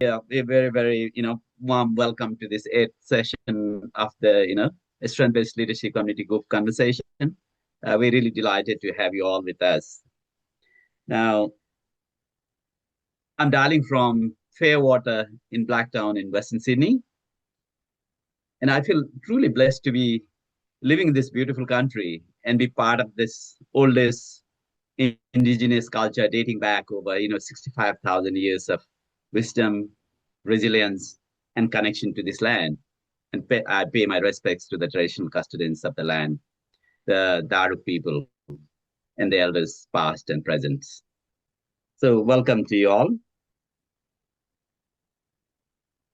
a very, very, warm welcome to this eighth session of the, Strength-Based Leadership Community Group conversation. We're really delighted to have you all with us. Now, I'm dialing from Fairwater in Blacktown in Western Sydney, and I feel truly blessed to be living in this beautiful country and be part of this oldest indigenous culture dating back over 65,000 years of wisdom, resilience, and connection to this land. And I pay my respects to the traditional custodians of the land, the Daruk people, and the elders past and present. So welcome to you all.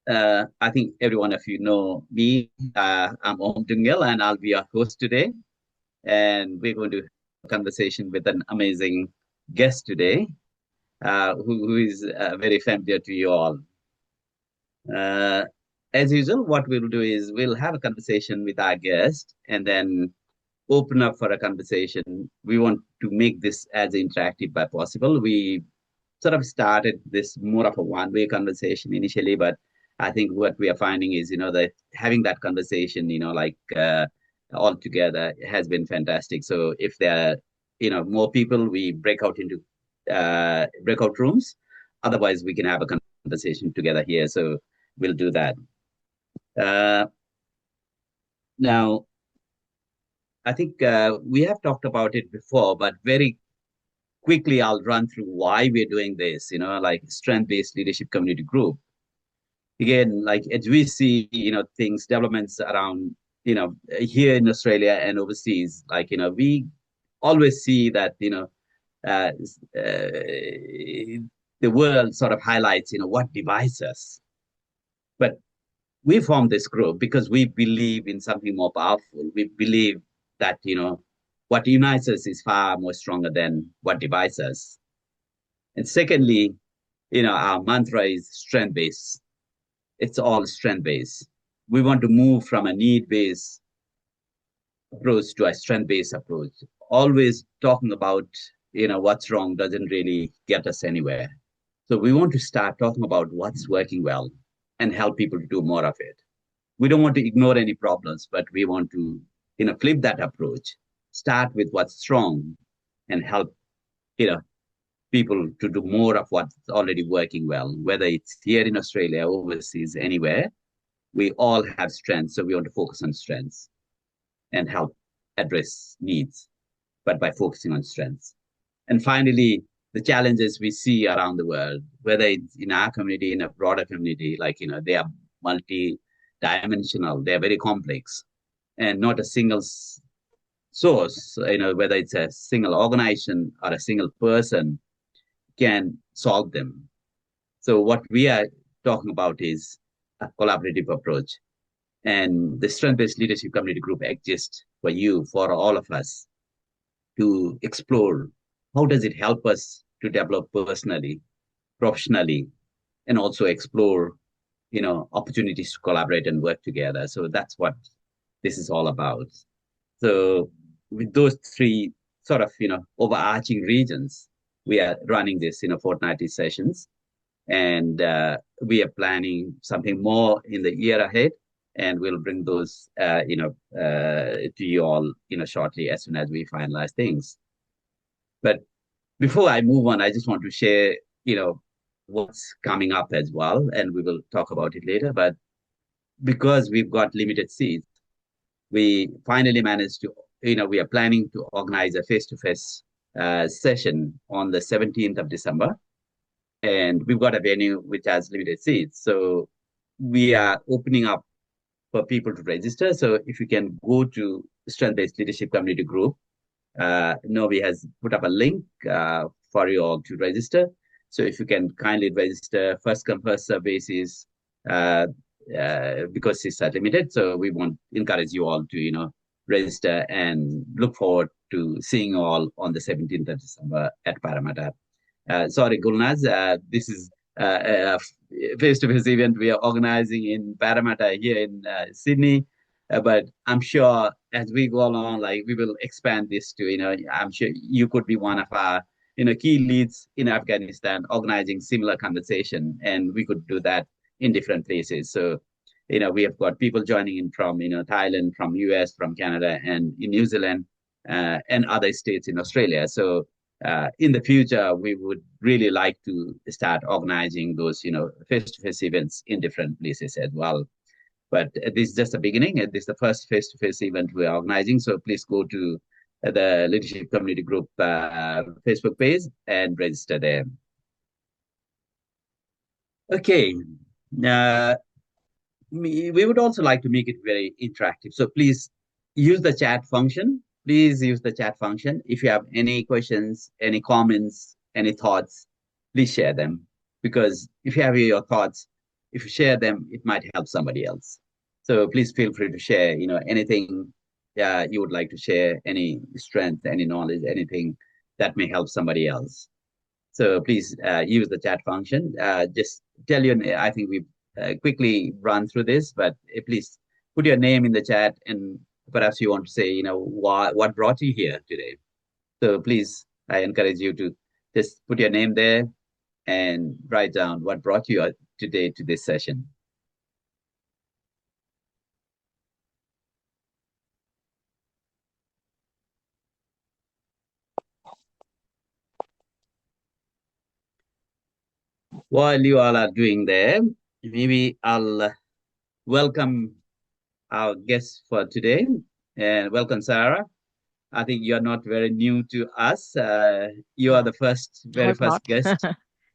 I think every one of you know me. I'm Om Dhungel, and I'll be your host today. And we're going to have a conversation with an amazing guest today, who is very familiar to you all. As usual, what we'll do is we'll have a conversation with our guest and then open up for a conversation. We want to make this as interactive as possible. We sort of started this more of a one-way conversation initially, but I think what we are finding is, that having that conversation, all together has been fantastic. So if there are, more people, we break out into breakout rooms. Otherwise, we can have a conversation together here. So we'll do that. Now, I think we have talked about it before, but very quickly, I'll run through why we're doing this, like strength-based leadership community group. Again, like as we see, things, developments around, here in Australia and overseas, we always see that, uh, the world sort of highlights, what divides us. But we formed this group because we believe in something more powerful. We believe that, what unites us is far more stronger than what divides us. And secondly, our mantra is strength-based. It's all strength-based. We want to move from a need-based approach to a strength-based approach. Always talking about, what's wrong doesn't really get us anywhere. So we want to start talking about what's working well and help people to do more of it. We don't want to ignore any problems, but we want to, flip that approach. Start with what's strong and help, people to do more of what's already working well, whether it's here in Australia, overseas, anywhere. We all have strengths, so we want to focus on strengths and help address needs, but by focusing on strengths. And finally, the challenges we see around the world, whether it's in our community, in a broader community, they are multi-dimensional, they're very complex, and not a single source, whether it's a single organization or a single person can solve them. So what we are talking about is a collaborative approach. And the strength-based leadership community group exists for you, for all of us, to explore how does it help us to develop personally, professionally, and also explore, opportunities to collaborate and work together. So that's what this is all about. So with those three sort of, overarching regions, we are running this, fortnightly sessions. And we are planning something more in the year ahead. And we'll bring those, to you all, shortly as soon as we finalize things. But before I move on, I just want to share, what's coming up as well. And we will talk about it later. But because we've got limited seats, we finally managed to, we are planning to organize a face-to-face session on the 17th of December. And we've got a venue which has limited seats. So we are opening up for people to register. So if you can go to Strength-Based Leadership Community Group, Novi has put up a link for you all to register. So if you can kindly register, first come, first serve basis, because seats are limited. So we want to encourage you all to, register and look forward to seeing you all on the 17th of December at Parramatta. Sorry, Gulnaz, this is a face-to-face event we are organizing in Parramatta here in Sydney. But I'm sure as we go along, we will expand this to, I'm sure you could be one of our, key leads in Afghanistan organizing similar conversation, and we could do that in different places. So, we have got people joining in from, Thailand, from US, from Canada, and in New Zealand, and other states in Australia. So, in the future, we would really like to start organizing those, face-to-face events in different places as well. But this is just the beginning. This is the first face-to-face event we're organizing. So please go to the Leadership Community Group Facebook page and register there. Okay. Uh, we would also like to make it very interactive. So please use the chat function. Please use the chat function. If you have any questions, any comments, any thoughts, please share them. Because if you have your thoughts, if you share them, it might help somebody else. So please feel free to share, anything you would like to share, any strength, any knowledge, anything that may help somebody else. So please use the chat function. Just tell your, I think we quickly run through this, but please put your name in the chat, and perhaps you want to say, what brought you here today. So please, I encourage you to just put your name there and write down what brought you today to this session. While you all are doing there, maybe I'll welcome our guest for today, and welcome, Sarah. I think you're not very new to us. You are No, the first, I very hope first not. guest.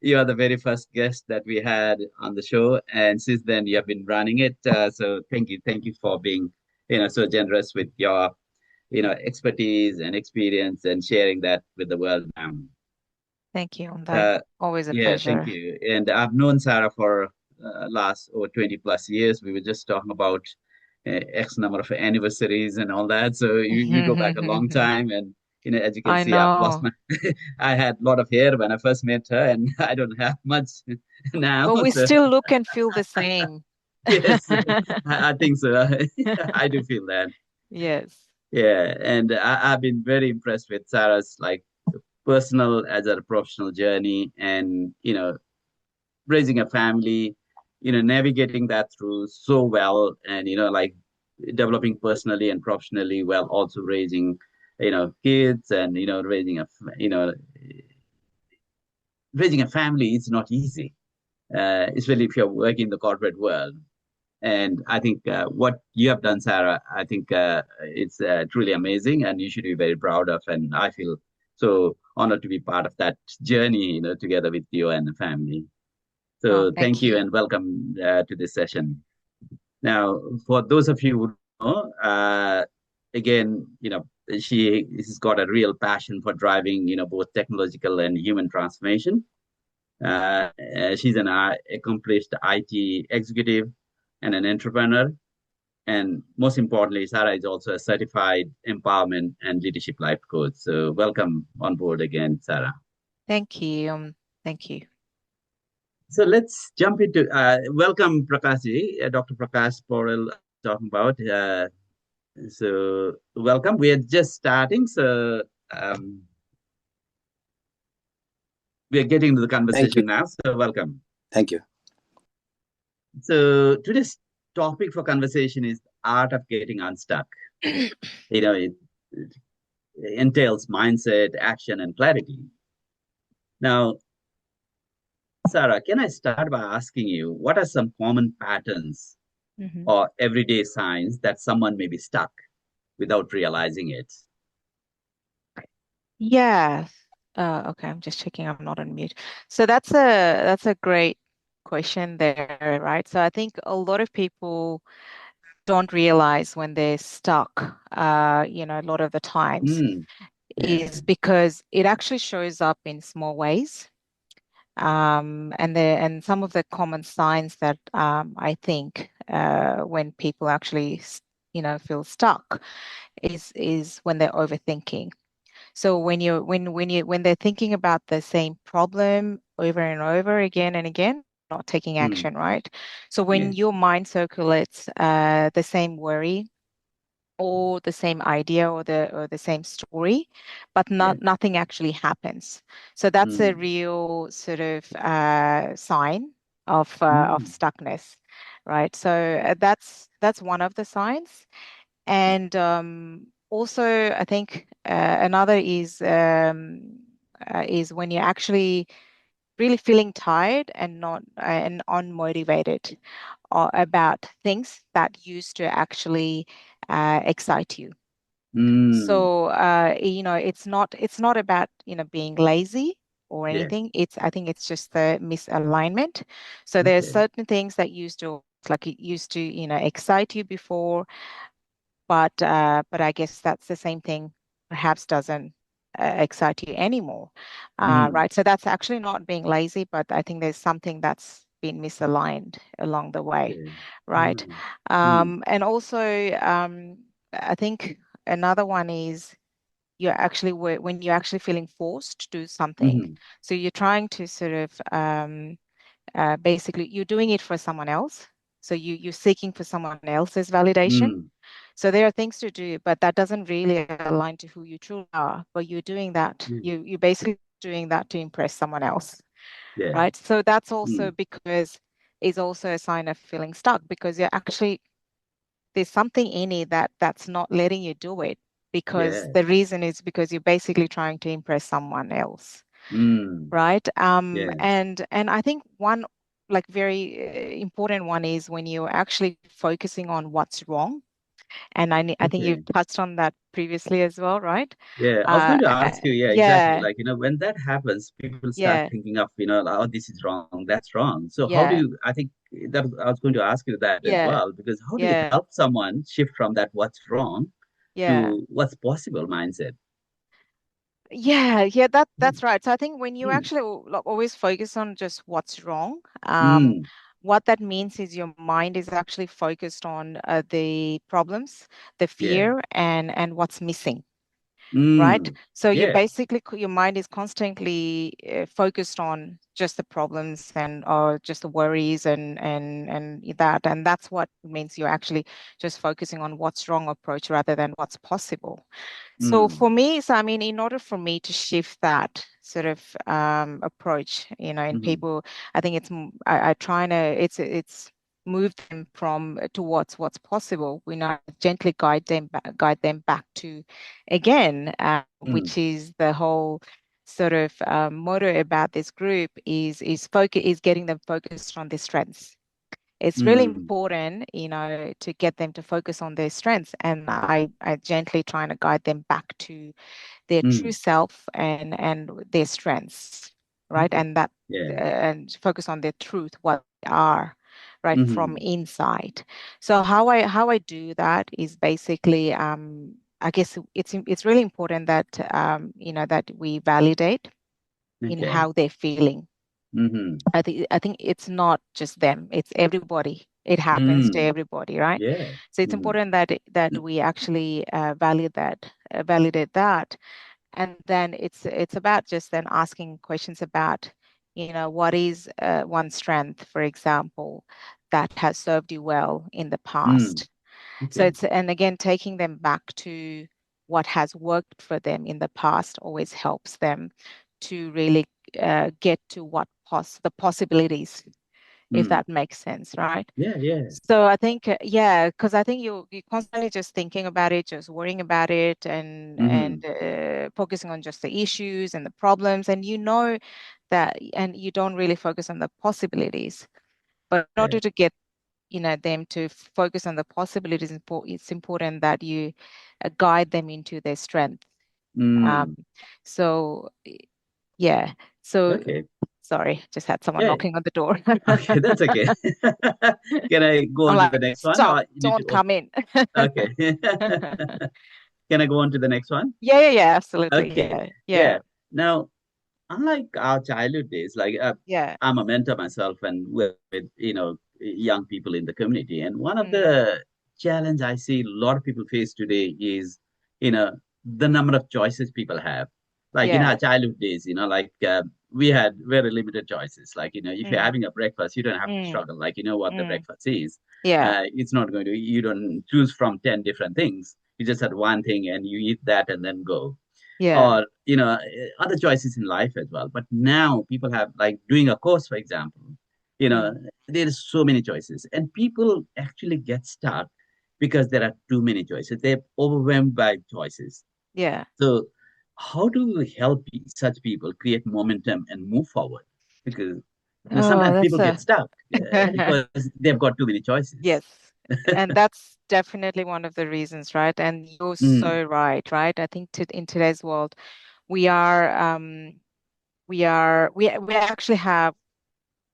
You are the very first guest that we had on the show, and since then you have been running it. So thank you for being, so generous with your, expertise and experience and sharing that with the world now. Thank you, Om Dhungel. Uh, Always a yeah, thank pleasure. you. And I've known Sarah for last over 20 plus years. We were just talking about X number of anniversaries and all that. So you go back a long time. And, as you can I see, I've lost know. my, I had a lot of hair when I first met her, and I don't have much now. But we So, still look and feel the same. yes, I think so. I do feel that. Yes. Yeah. And I've been very impressed with Sarah's like personal as a professional journey, and, raising a family, navigating that through so well, and, like developing personally and professionally while also raising, kids, and, raising a family is not easy, especially if you're working in the corporate world. And I think what you have done, Sarah, I think it's truly amazing, and you should be very proud of. And I feel so honored to be part of that journey, together with you and the family. Oh, So thank thank you you. and welcome to this session. Now, for those of you who know, again, she has got a real passion for driving, both technological and human transformation. She's an accomplished IT executive and an entrepreneur. And most importantly, Sarah is also a certified empowerment and leadership life coach. So welcome on board again, Sarah. Thank you. Thank you. So let's jump into welcome Prakashji, Dr. Prakash Porel talking about. So welcome. We are just starting, so we are getting to the Thank you. conversation now. So welcome. Thank you. So today's topic for conversation is art of getting unstuck. It entails mindset, action, and clarity. Now, Sarah, can I start by asking you what are some common patterns hmm or everyday signs that someone may be stuck without realizing it? Yeah. Okay, I'm just checking I'm not on mute. So that's a great question there, right? So I think a lot of people don't realize when they're stuck, a lot of the times Mm, yeah. is because it actually shows up in small ways. And some of the common signs that I think when people actually, feel stuck is when they're overthinking. So when they're thinking about the same problem over and over again and again, not taking Mm, action, right? So when yes. your mind circulates the same worry or the same idea or the same story, but Yeah. nothing actually happens. So that's a Mm. real sort of sign of Mm. stuckness, right? So that's one of the signs. And also, I think another is when you're actually really feeling tired and not and unmotivated about things that used to actually excite you. Mm. So it's not about being lazy or Yeah. anything. I think it's just the misalignment. So there's Okay. certain things that used to like it used to excite you before, but I guess that's the same thing perhaps doesn't excite you anymore, Mm. right? So that's actually not being lazy, but I think there's something that's been misaligned along the way, Okay. right? Mm. Mm. And also, I think another one is when you're actually feeling forced to do something. Mm. So you're trying to sort of basically you're doing it for someone else. So you're seeking for someone else's validation. Mm. So there are things to do, but that doesn't really align to who you truly are. But you're doing that. Mm. You're basically doing that to impress someone else, Yeah. right? So that's also Mm. because is also a sign of feeling stuck because you're actually there's something in it that's not letting you do it because Yeah. the reason is because you're basically trying to impress someone else, Mm. right? Yeah. And I think one like very important one is when you're actually focusing on what's wrong. And I think you've Okay. touched on that previously as well, right? Yeah, I was going to Uh, ask you, yeah, exactly. yeah, Like, when that happens, people start yeah, thinking of, like, oh, this is wrong, that's wrong. So how do yeah, you, I think that I was going to ask you that as yeah, well, because how do you yeah, help someone shift from that what's wrong yeah. to what's possible mindset? Yeah, that's Mm. right. So I think when you Mm. actually like always focus on just what's wrong, Mm. what that means is your mind is actually focused on the problems, the Yeah. fear, and what's missing, right? Mm. So you Yeah. basically your mind is constantly focused on just the problems and or just the worries and that's what means you're actually just focusing on what's wrong approach rather than what's possible. So for Mm. me, so I mean, in order for me to shift that sort of approach, in Mm-hmm. people, I think I try to it's move them from towards what's possible. We now gently guide them back to again, Mm. which is the whole sort of motto about this group is getting them focused on their strengths. It's really Mm. important, to get them to focus on their strengths. And I gently trying to guide them back to their true Mm. self and their strengths, right? Okay. And that Yeah. and focus on their truth, what they are, right, from Mm-hmm. inside. So how I do that is basically I guess it's really important that that we validate Okay. how they're feeling. Mm-hmm. I think it's not just them, it's everybody. It happens to Mm. everybody, right? Yeah. So it's Mm. important that we actually validate that. And then it's about just then asking questions about, what is one strength, for example, that has served you well in the Mm. past. So Okay. and again, taking them back to what has worked for them in the past always helps them to really get to the possibilities, if Mm. that makes sense, right? Yeah, yeah. So I think, yeah, because I think you're constantly just thinking about it, just worrying about it, and Mm-hmm. focusing on just the issues and the problems, and and you don't really focus on the possibilities. But in Yeah. order to get them to focus on the possibilities, it's important that you guide them into their strength. Um, Mm. so yeah, so Okay. sorry, just had someone Yeah. knocking on the door. Okay, that's okay. Can I go I'm on to like, the next one, stop, or you need to? don't come in. Okay. Can I go on to the next one? Yeah, absolutely. Okay. Yeah, Yeah. yeah, Now, unlike our childhood days, like, yeah. I'm a mentor myself and work with, young people in the community. And one of Mm, the challenge I see a lot of people face today is, you know, the number of choices people have. Like in our yeah. childhood days, like, we had very limited choices. Like, if you're Mm, having a breakfast, you don't have to mm, struggle. Like, you know what the mm. breakfast is. Yeah, It's not going to, you don't choose from 10 different things. You just had one thing and you eat that and then go. Yeah. Or, other choices in life as well. But now people have, like, doing a course, for example, you know, Mm. there's so many choices, and people actually get stuck because there are too many choices. They're overwhelmed by choices. Yeah. So, how do we help such people create momentum and move forward? Because Oh, sometimes that's people get a stuck because they've got too many choices. yes. And that's definitely one of the reasons, right? And you're Mm, so right, right? I think to, in today's world, we are we actually have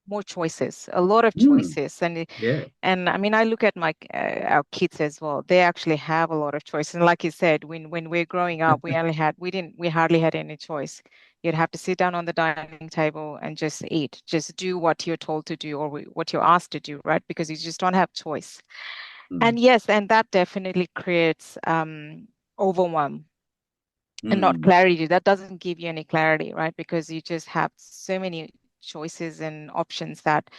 more choices, a lot of mm, choices. yeah. And I mean, I look at my our kids as well. They actually have a lot of choices. And like you said, when we're growing up, we hardly had any choice. You'd have to sit down on the dining table and just eat, just do what you're told to do or what you're asked to do, right? Because you just don't have choice. And Mm, yes, and that definitely creates overwhelm and not mm, clarity. That doesn't give you any clarity, right? Because you just have so many choices and options that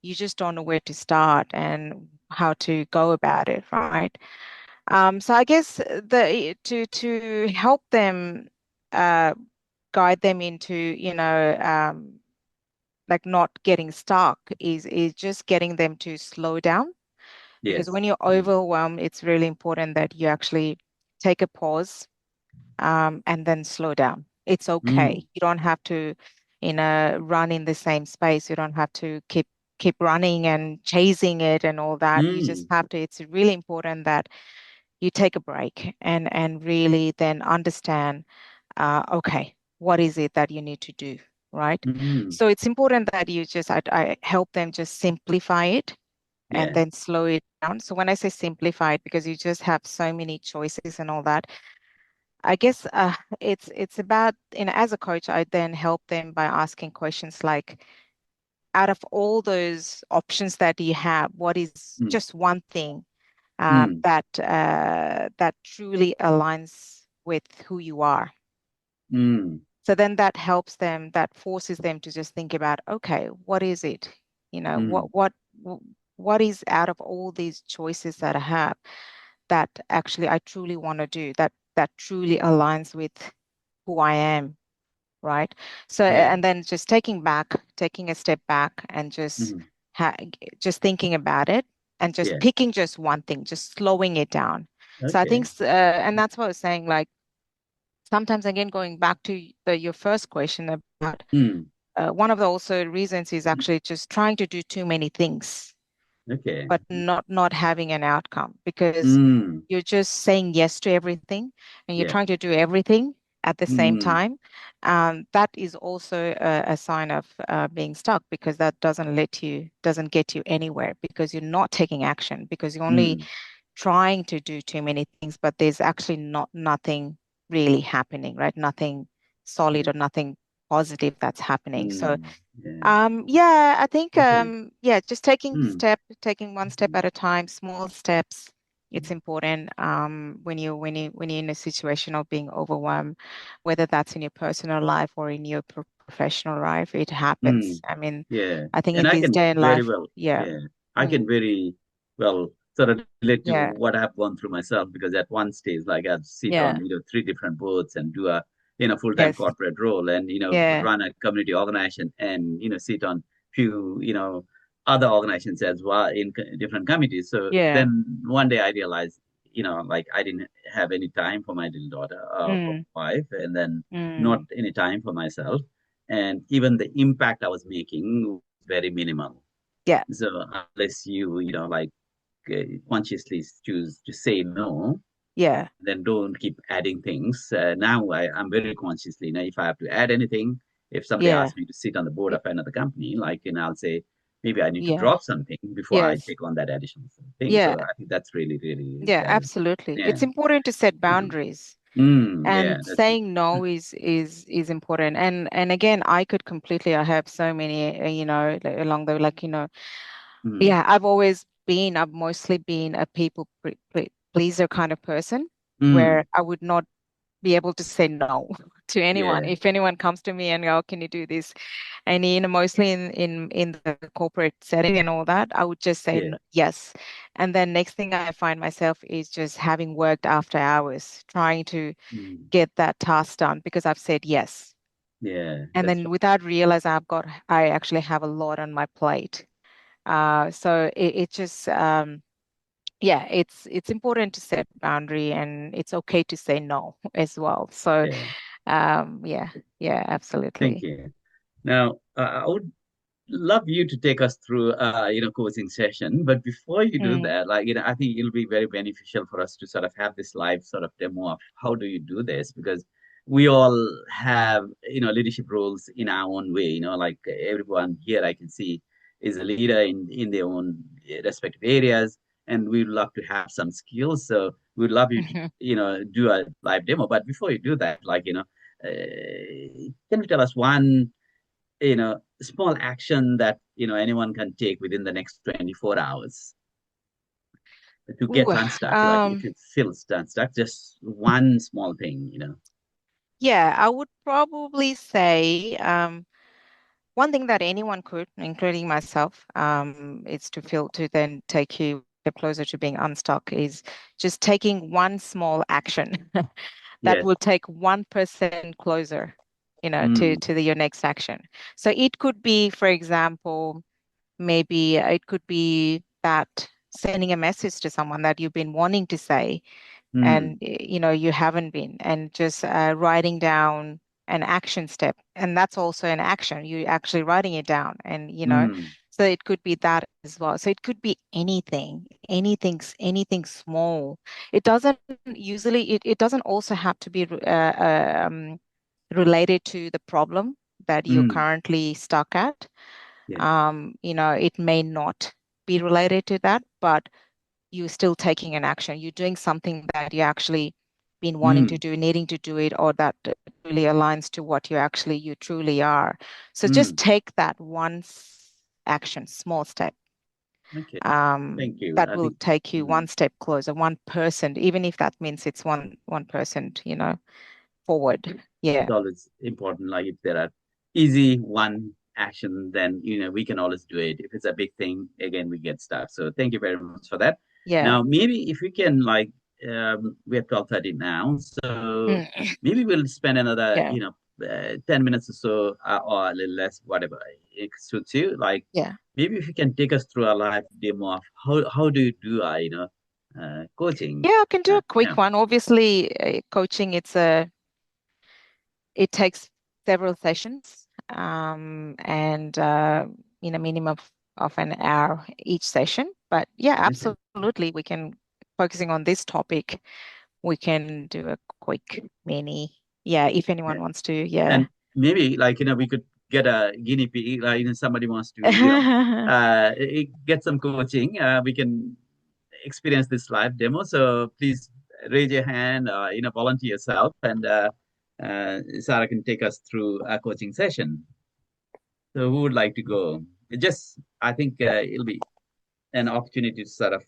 you just don't know where to start and how to go about it, right? So I guess to help them uh, guide them into, like not getting stuck is just getting them to slow down. Because yes. when you're Mm, overwhelmed, it's really important that you actually take a pause and then slow down. It's okay. mm, You don't have to, run in the same space. You don't have to keep running and chasing it and all that. You just mm, have to. It's really important that you take a break and really then understand, okay, what is it that you need to do, right? mm, So it's important that I help them just simplify it and yeah. then slow it down. So when I say simplify it, because you just have so many choices and all that, I guess it's about, as a coach, I then help them by asking questions like, out of all those options that you have, what is Mm, just one thing mm, that truly aligns with who you are? mm, So then that helps them, that forces them to just think about, okay, what is it? You know, mm, what is out of all these choices that I have that actually I truly want to do, that truly aligns with who I am, right? So, yeah. and then just taking a step back and Mm, ha just thinking about it and just yeah. picking just one thing, just slowing it down. So I think, Okay. and that's what I was saying, like sometimes again, going back to your first question about Mm, one of the also reasons is actually just trying to do too many things okay. but not having an outcome because Mm, you're just saying yes to everything and you're yeah. trying to do everything at the same Mm, time. That is also a sign of being stuck because that doesn't get you anywhere because you're not taking action because you're only mm, trying to do too many things, but there's actually nothing really happening, right? Nothing solid yeah. or nothing positive that's happening. So Mm, yeah. yeah, I think Okay. yeah, just Mm, taking one step at a time, small steps. It's important when you're in a situation of being overwhelmed, whether that's in your personal life or in your professional life, it happens. mm. I mean, Yeah, I think and in I this can day in very life, well, yeah, yeah, I mm, can very well sort of relate to yeah, what I've gone through myself because at one stage, like I'd sit on, yeah, three different boards and do a, full-time yes, corporate role and, yeah, run a community organization and, sit on few, other organizations as well in different committees. So yeah, then one day I realized, like I didn't have any time for my little daughter, mm, wife, and then not mm, any time for myself and even the impact I was making was very minimal. yeah, So unless you, like consciously choose to say no, yeah, then don't keep adding things. Now I'm very consciously, if I have to add anything, if somebody yeah, asks me to sit on the board y- of another company, like, I'll say, maybe I need to yeah, drop something before I yes, take on that additional thing. yeah, So I think that's really, really yeah, very, absolutely. yeah. It's important to set Mhm. boundaries. Yeah, And that's it. saying no is important. And again, I could completely, I have so many, along the like, Mm. yeah, I've mostly been a people pleaser kind of person Mm. where I would not be able to say no. to anyone. Yeah. If anyone comes to me and go, can you do this? And mostly in the corporate setting and all that, I would just say Yeah. yes. And then next thing I find myself is just having worked after hours, trying to Mm. get that task done because I've said yes. Yeah. And That's then right. without realize I actually have a lot on my plate. So it just yeah, it's important to set boundary and it's okay to say no as well. So Yeah. yeah, yeah, Thank absolutely. you. Now, I would love you to take us through coaching session, but before you do Mm. that, I think it'll be very beneficial for us to sort of have this live sort of demo of how do you do this, because we all have leadership roles in our own way. Like everyone here I can see is a leader in their own respective areas, and we'd love to have some skills. So we'd love you to do a live demo. But before you do that, can you tell us one small action that anyone can take within the next 24 hours to Ooh, get unstuck? Like if you feel unstuck, just one small thing, yeah, I would probably say one thing that anyone could, including myself, is to then take you a step closer to being unstuck is just taking one small action that Yes. will take 1% closer, Mm, your next action. So it could be, for example, maybe it could be that sending a message to someone that you've been wanting to say and mm, you haven't been, and just writing down an action step, and that's also an action, you actually writing it down, and mm, so it could be that as well. So it could be anything small. It doesn't usually it doesn't also have to be related to the problem that you're mm. currently stuck at. Yeah. It may not be related to that, but you're still taking an action. You're doing something that you actually been wanting to Mm, do, needing to do it, or that really aligns to what you truly are. So just mm. take that action, small step. Okay. Thank you. That I will think take you mm, one step closer, 1%, even if that means it's 1%, forward. it's Yeah. always important. Like if there are easy one action, then we can always do it. If it's a big thing, again we get stuck. So thank you very much for that. Yeah. Now maybe if we can we have 12:30 now, so Mm. maybe we'll spend another Yeah. 10 minutes or so, or a little less, whatever it suits you. Like Yeah. maybe if you can take us through a live demo of how do you do coaching. Yeah, I can do a Yeah. quick one. Obviously, coaching, it takes several sessions, and minimum of an hour each session. But yeah, Okay. absolutely, we can focusing on this topic. We can do a quick mini. Yeah, if anyone wants to. Yeah. And maybe we could get a guinea pig, somebody wants to get some coaching, we can experience this live demo. So please raise your hand, volunteer yourself, and Sarah can take us through a coaching session. So who would like to go? Just I think it'll be an opportunity to sort of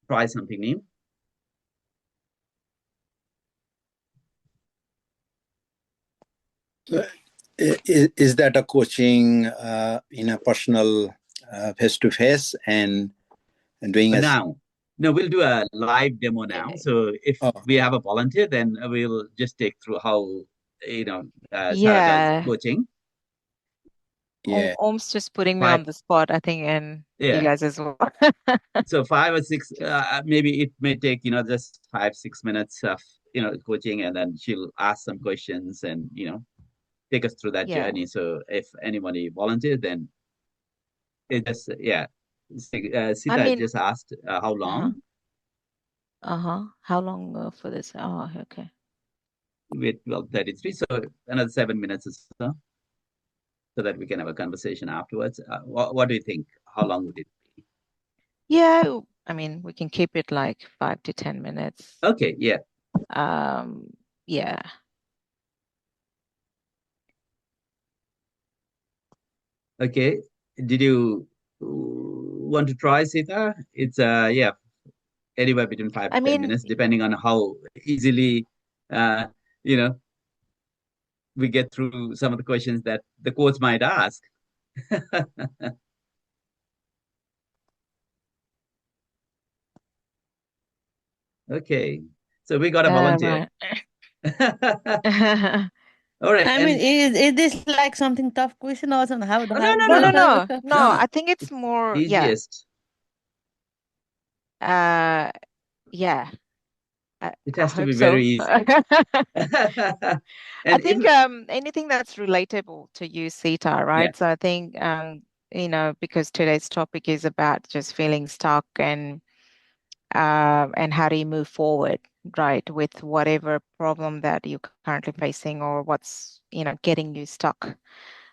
try something new. So, is that a coaching in a personal face to face and doing a Now, no, we'll do a live demo now. So if oh we have a volunteer, then we'll just take through how Sarah does Yeah. coaching. yeah Om's just putting me Five, on the spot, I think, and you yeah. guys as well. So 5 or 6, maybe it may take just 5 6 minutes of coaching, and then she'll ask some questions and take us through that Yeah. journey. So if anybody volunteers, then it just yeah. I Sita mean, just asked how uh-huh. long. Uh-huh. How long for this? Oh, okay. With 12:33, so another 7 minutes or so, so that we can have a conversation afterwards. What do you think? How long would it be? Yeah, I mean, we can keep it like 5 to 10 minutes. Okay, yeah. Um, yeah. Okay. Did you want to try, Sita? It's yeah, anywhere between five I to ten mean, minutes, depending on how easily. Uh, you know, we get through some of the questions that the coach might ask. Okay, so we got a volunteer. Right. All right, I mean, and is this like something tough question or something? How oh, no, how no, No, no, no, no, no, no. no, no. I think it's It's more, yeah, easiest. uh, yeah. It I has to hope be very so. easy. I And if think anything that's relatable to you, Sita, yeah, right? So I think because today's topic is about just feeling stuck and how do you move forward, right, with whatever problem that you're currently facing or what's, getting you stuck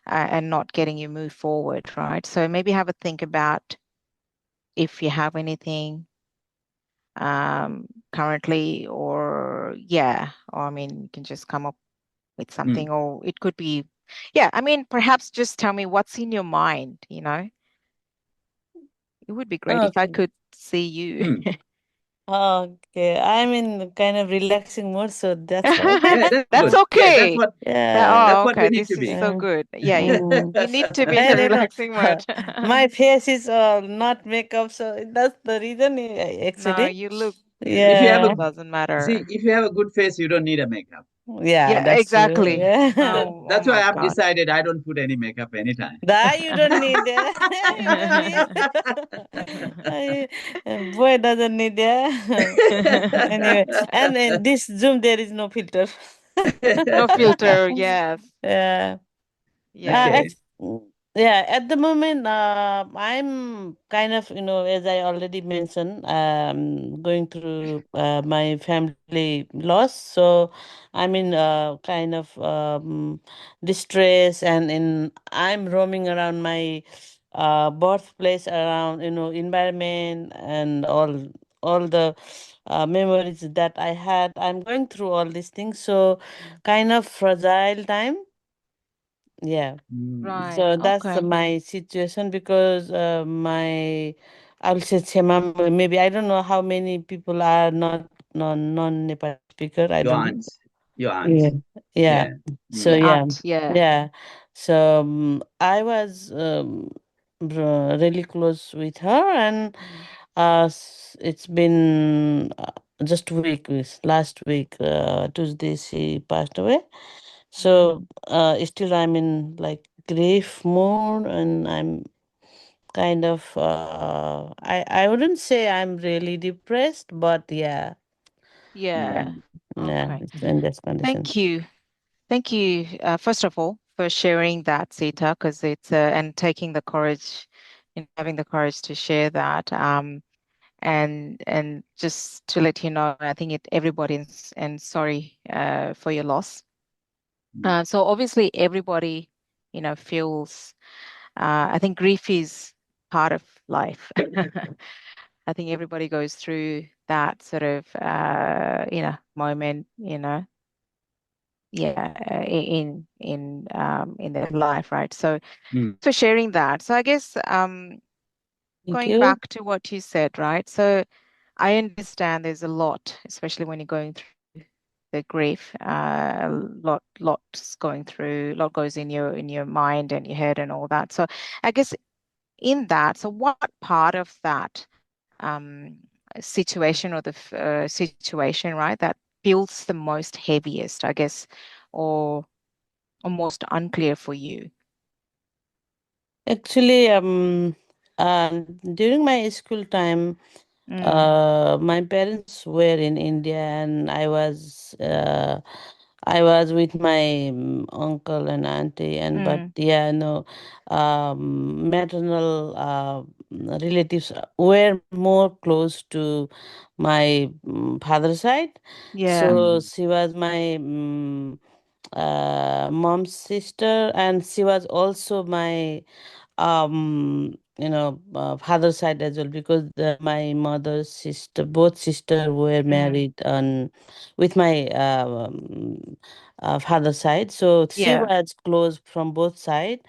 and not getting you move forward, right? So maybe have a think about if you have anything currently, or yeah, or I mean, you can just come up with mm, something, or it could be, yeah, I mean, perhaps just tell me what's in your mind. It would be great if I okay. could see you. mm. Okay, I'm in kind of relaxing mode, so that's why. Yeah, that's That's good. Yeah, okay. Yeah. that's Oh, what okay. we need This to is be. so Uh, good. Yeah, you need to be in I a don't know. relaxing mode. My face is not makeup, so that's the reason No, actually. you look If you good. have a Yeah. Doesn't see, matter. if you have a good face, you don't need a makeup. Yeah, Yeah, that's true. exactly. Yeah. Oh That's why my I've God. decided I don't put any makeup anytime. That you don't need. You don't need. I- Boy doesn't need. Yeah. Anyway, and in this Zoom there is no filter. No filter. Yes. Yeah. Yeah. Okay. Yeah, at the moment, I'm kind of, as I already mentioned, going through my family loss. So I'm in kind of distress, and I'm roaming around my birthplace, around, environment, and all the memories that I had. I'm going through all these things. So kind of fragile time. Yeah. Mm, Right. So that's Okay. my situation, because I will say Chema, maybe I don't know how many people are not non-Nepali speaker. I your don't know. aunt. Your aunt. Yeah. Yeah. Yeah. So Your Mm, yeah, aunt. Yeah. yeah. So I was really close with her, and Mm. it's been just week, last week, Tuesday she passed away. Mm. So still I'm in like grief mode, and I'm kind of I wouldn't say I'm really depressed, but yeah, yeah, Yeah. yeah, Okay. it's in this condition. Thank you. Thank you, first of all, for sharing that, Sita, because it's and taking the courage, having the courage to share that. And just to let you know, I think everybody's and sorry for your loss. mm, So obviously everybody, feels. I think grief is part of life. I think everybody goes through that sort of moment, yeah, in their life, right? So mm, for sharing that. So I guess Thank going you. back to what you said, right? So I understand there's a lot, especially when you're going through the grief, lots going through, lot goes in your mind and your head and all that. So I guess in that, so what part of that situation or the situation, right, that feels the most heaviest, I guess, or most unclear for you? Actually, during my school time, Mm, my parents were in India, and I was with my uncle and auntie, and but mm, yeah, no, maternal relatives were more close to my father's side. yeah, So mm, she was my mom's sister, and she was also my father's side as well, because my mother's sister, both sister were mm, married on with my father's side, so she yeah, was close from both side.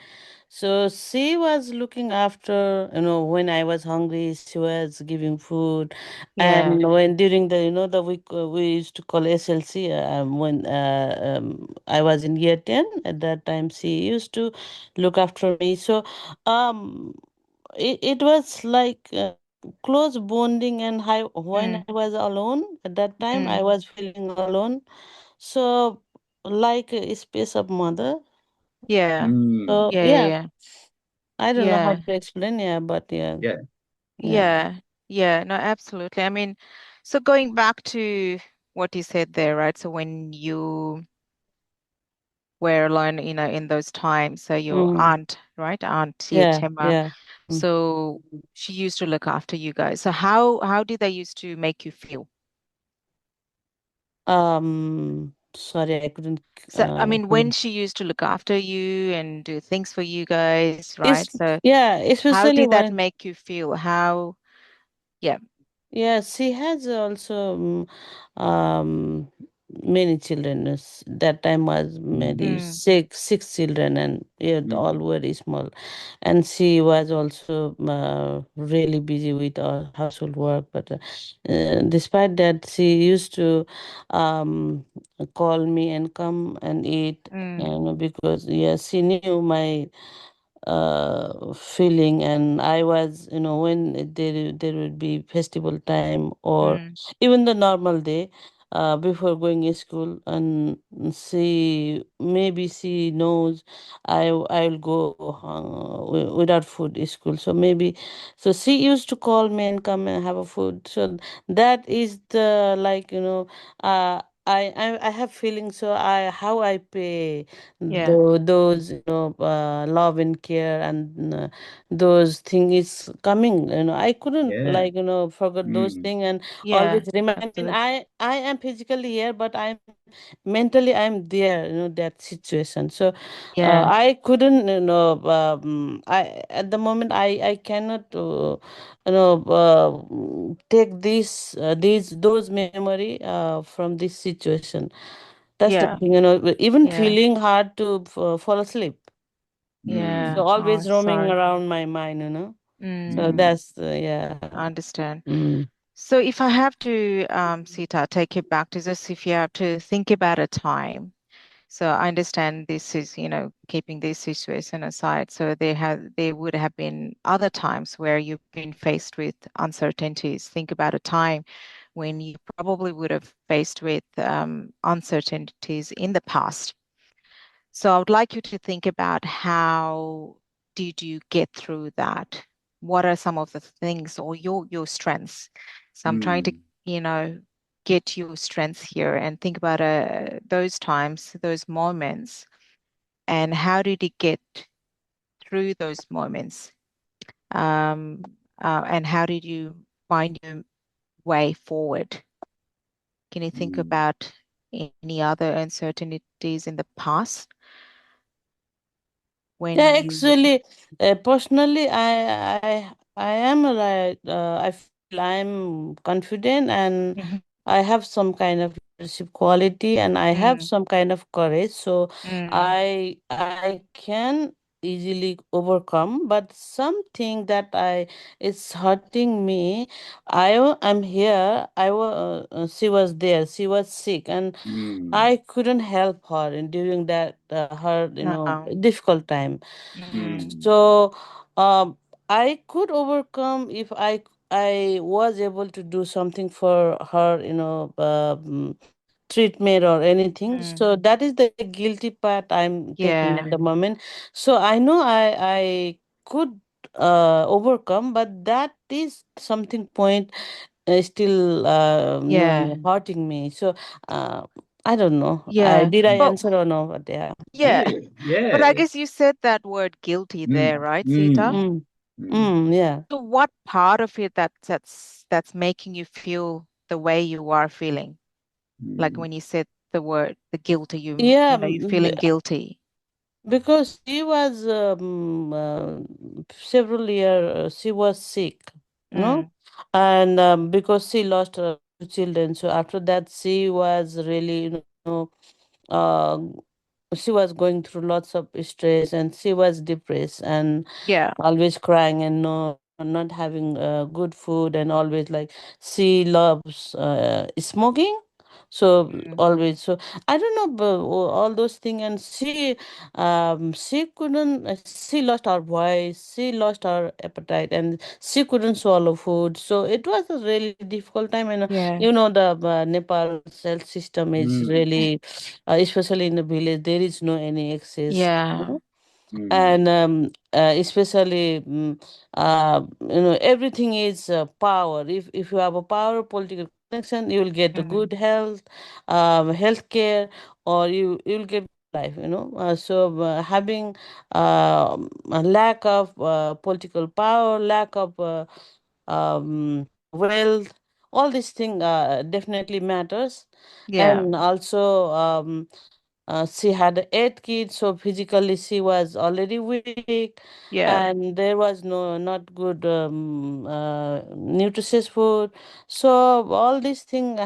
So she was looking after, when I was hungry, she was giving food. Yeah. And when during the week, we used to call SLC, when I was in year 10, at that time, she used to look after me. So um, it was like close bonding. And when Mm, I was alone, at that time, I mm. was feeling alone. So, like a space of mother. Yeah. Mm. So, Yeah. yeah, Yeah. I don't know how Yeah. to explain, yeah, but yeah, Yeah. yeah. Yeah. Yeah. No, absolutely. I mean, so going back to what you said there, right? So when you were alone, in those times, so your Mm, aunt, right? Aunt yeah, Tema, yeah. Mm. so she used to look after you guys. So how did they used to make you feel? Sorry, I couldn't. So I mean, when Hear. she used to look after you and do things for you guys, right? It's So yeah, how especially did that when. make you feel? How, yeah. Yeah, she has also um, many children. That time was maybe Mm. Mm, six children, and yeah, all Mm. very small. And she was also really busy with household work. But despite that, she used to um, call me and come and eat. mm, Because yeah, she knew my feeling. And I was, when there would be festival time, or mm, even the normal day, before going to school. And maybe she knows I'll go without food to school. So maybe, so she used to call me and come and have a food. So that is the, like, I have feelings. So I how I pay yeah. those, love and care, and those thing is coming. I couldn't, Yeah. like, forget those Mm. things, and Yeah. always remind. I mean, Absolutely. I am physically here, but I'm mentally, I'm there, that situation. So Yeah. I couldn't, I at the moment, I cannot, take these those memory from this situation. That's the Yeah. thing, even Yeah. feeling hard to fall asleep. So Yeah. Mm. Oh, always roaming sorry. around my mind. So Mm, Mm. that's, yeah. I understand. Mm. So if I have to, Sita, take you back to this, if you have to think about a time. So I understand this is, keeping this situation aside. So there would have been other times where you've been faced with uncertainties. Think about a time when you probably would have faced with uncertainties in the past. So I would like you to think about how did you get through that? What are some of the things or your strengths? So I'm trying to, Mm. you know, get your strengths here and think about those times, those moments, and how did you get through those moments? Um, and how did you find your way forward? Can you think Mm. about any other uncertainties in the past when Yeah, you? actually, personally, I am like, I feel I'm confident, and Mhm. I have some kind of leadership quality, and I have Mm, some kind of courage. So mm, I can easily overcome. But something that I is hurting me. I'm here. She was there. She was sick, and Mm. I couldn't help her during that, her, no. difficult time. Mm, Mm. So um, I could overcome if I was able to do something for her, treatment or anything. mm, So that is the guilty part I'm taking at yeah, the moment. So I know I could overcome, but that is something point still yeah, hurting me. So uh, I don't know. yeah. Did I But answer or no? But yeah. yeah, Yeah. but I Yeah. guess you said that word guilty there, Mm. right, Sita? Mm. Mm, Mm. yeah. So what part of it that's making you feel the way you are feeling? Like Mm. when you said the word the guilty, Yeah, you're feeling guilty. because she was several years, she was sick, no, Mm, and because she lost her children. So after that, she was really, uh, she was going through lots of stress, and she was depressed and Yeah. always crying, and not having good food, and always like she loves smoking. So Mm. always, so I don't know, but all those things, and she couldn't, she lost her voice, she lost her appetite, and she couldn't swallow food. So it was a really difficult time. And Yeah. the Nepal's health system is mm, really, especially in the village, there is no any access. Yeah. mm, And especially everything is power. If you have a power political connection, you will get a Mm. good health, health care, or you'll get life, so having a lack of political power, lack of wealth, all these things definitely matters. Yeah. And also, she had 8 kids, so physically she was already weak, Yeah. and there was not good nutritious food. So all these things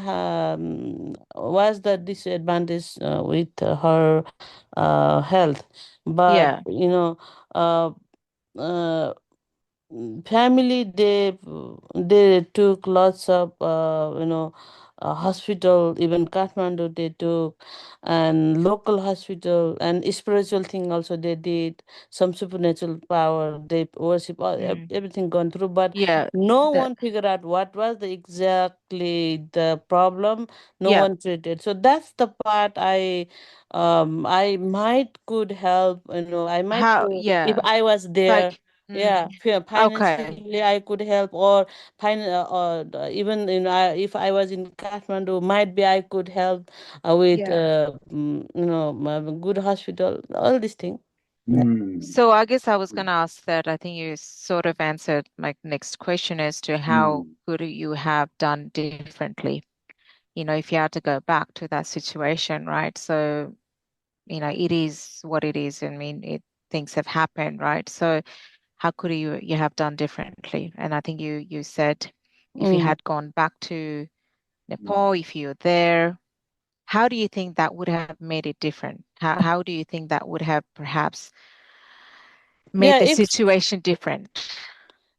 was the disadvantage with her health. But Yeah. uh, uh, family, they took lots of hospital, even Kathmandu they took, and local hospital, and spiritual thing also they did, some supernatural power they worship, Mm. everything gone through, but Yeah. no That. one figured out what was the exactly the problem. No Yeah. one treated. So that's the part I might could help, I might How? if Yeah. I was there. Like. Yeah, Mm. Okay. financially I could help, or even if I was in Kathmandu, might be I could help with Yeah. good hospital, all these things. Yeah. mm, So I guess I was going to ask that. I think you sort of answered my next question as to how mm, could you have done differently, if you had to go back to that situation, right? So, it is what it is. I mean, things have happened, right? So how could you have done differently? And I think you said if you Mm. had gone back to mm, Nepal, if you were there, how do you think that would have made it different? How do you think that would have perhaps made Yeah, the if situation different?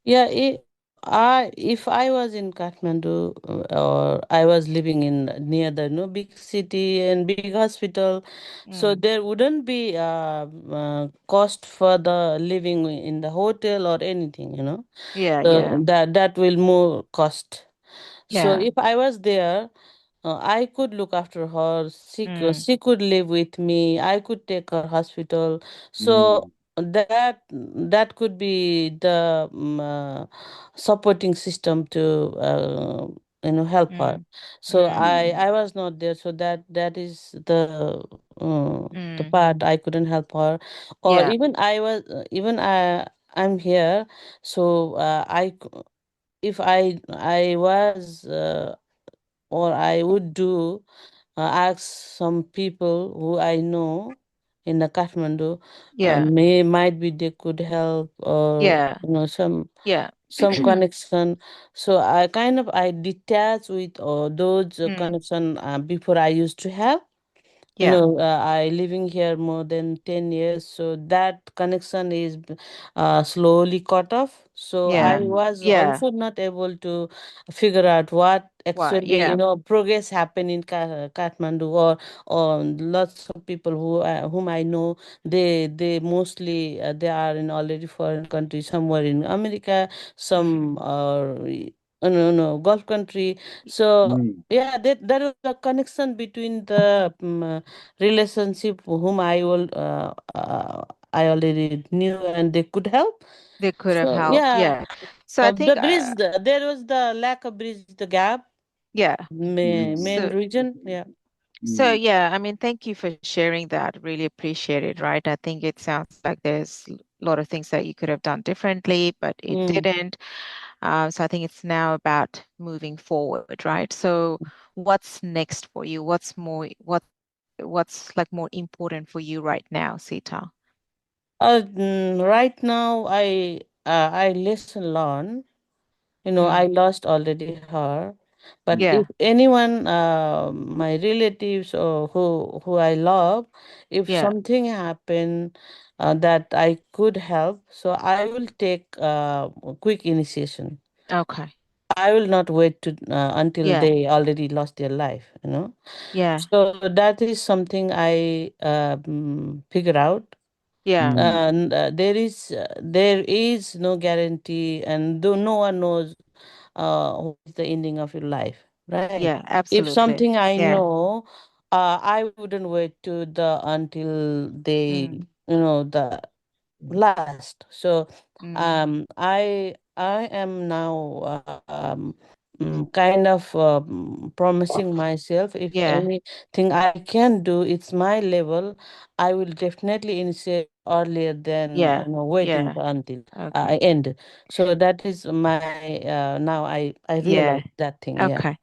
Yeah, if I was in Kathmandu, or I was living in near the big city and big hospital, so Mm. there wouldn't be cost for the living in the hotel or anything, Yeah, So yeah, that will more cost. So yeah. if I was there, I could look after her. Mm. She could live with me. I could take her hospital. So mm, that could be the supporting system to help her. Mm. So Mm. I was not there. So that is the Mm. part I couldn't help her. Or Yeah, even I was even I'm here. So if I was or I would do ask some people who I know in the Kathmandu, yeah, might be they could help, or yeah, yeah. some connection. So I detach with those Mm. connection before I used to have. Yeah, I living here more than 10 years, so that connection is slowly cut off. So I yeah, mm, was yeah. also not able to figure out what Why? actually, Yeah. progress happened in Kathmandu, or lots of people whom I know, they mostly they are in already foreign countries, somewhere in America, some Mm. are no Gulf country. So mm, yeah, there is a connection between the relationship whom I already knew, and they could help. They could have So helped. yeah, Yeah. So I the think, bridge, there was the lack of bridge the gap, yeah. main So, reason. Yeah. so mm, yeah, I mean, thank you for sharing that. Really appreciate it, right? I think it sounds like there's a lot of things that you could have done differently, but it Mm. didn't. So I think it's now about moving forward, right? So what's next for you? What's like more important for you right now, Sita? Right now, I lesson learn. I Mm. lost already her. But Yeah. if anyone, my relatives or who I love, if Yeah. something happen that I could help, so I will take quick initiation. Okay. I will not wait to until Yeah. they already lost their life, you know. Yeah. So that is something I figure out. Yeah. Mm. And there is no guarantee, and though no one knows what is the ending of your life, right? Yeah. If Absolutely. something I Yeah. know, I wouldn't wait to the until they, Mm. the last. So Mm. I am now kind of promising myself, if Yeah. anything I can do, it's my level, I will definitely initiate earlier than Yeah. waiting Yeah. until I Okay. end. So that is my now I Yeah. realize that thing. Yeah. Okay.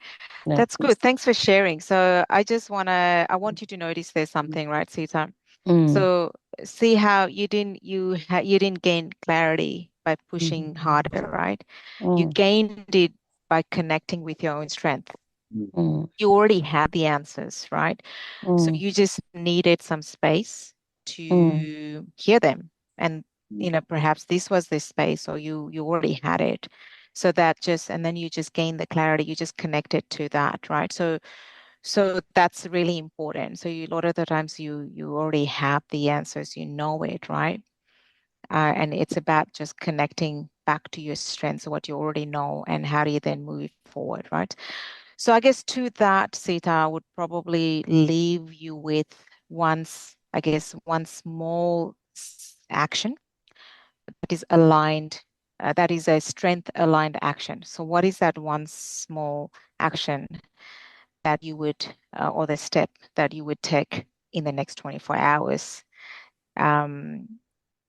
Yeah. That's good. Thanks for sharing. So I want you to notice there's something, right, Sita? Mm. So see how you didn't gain clarity by pushing Mm. harder, right? You Mm. gained it by connecting with your own strength. Mm. Mm. You already had the answers, right? So Mm. you just needed some space Mm. to hear them. And, Mm. perhaps this was the space or you already had it. So that just, and then you just gain the clarity, you just connected to that, right? So that's really important. So a lot of the times you already have the answers, you know it, right? And it's about just connecting back to your strengths, what you already know, and how do you then move forward, right? So I guess to that, Sita, I would probably leave you with I guess, one small action that is aligned, that is a strength aligned action. So what is that one small action that you would, or the step that you would take in the next 24 hours um,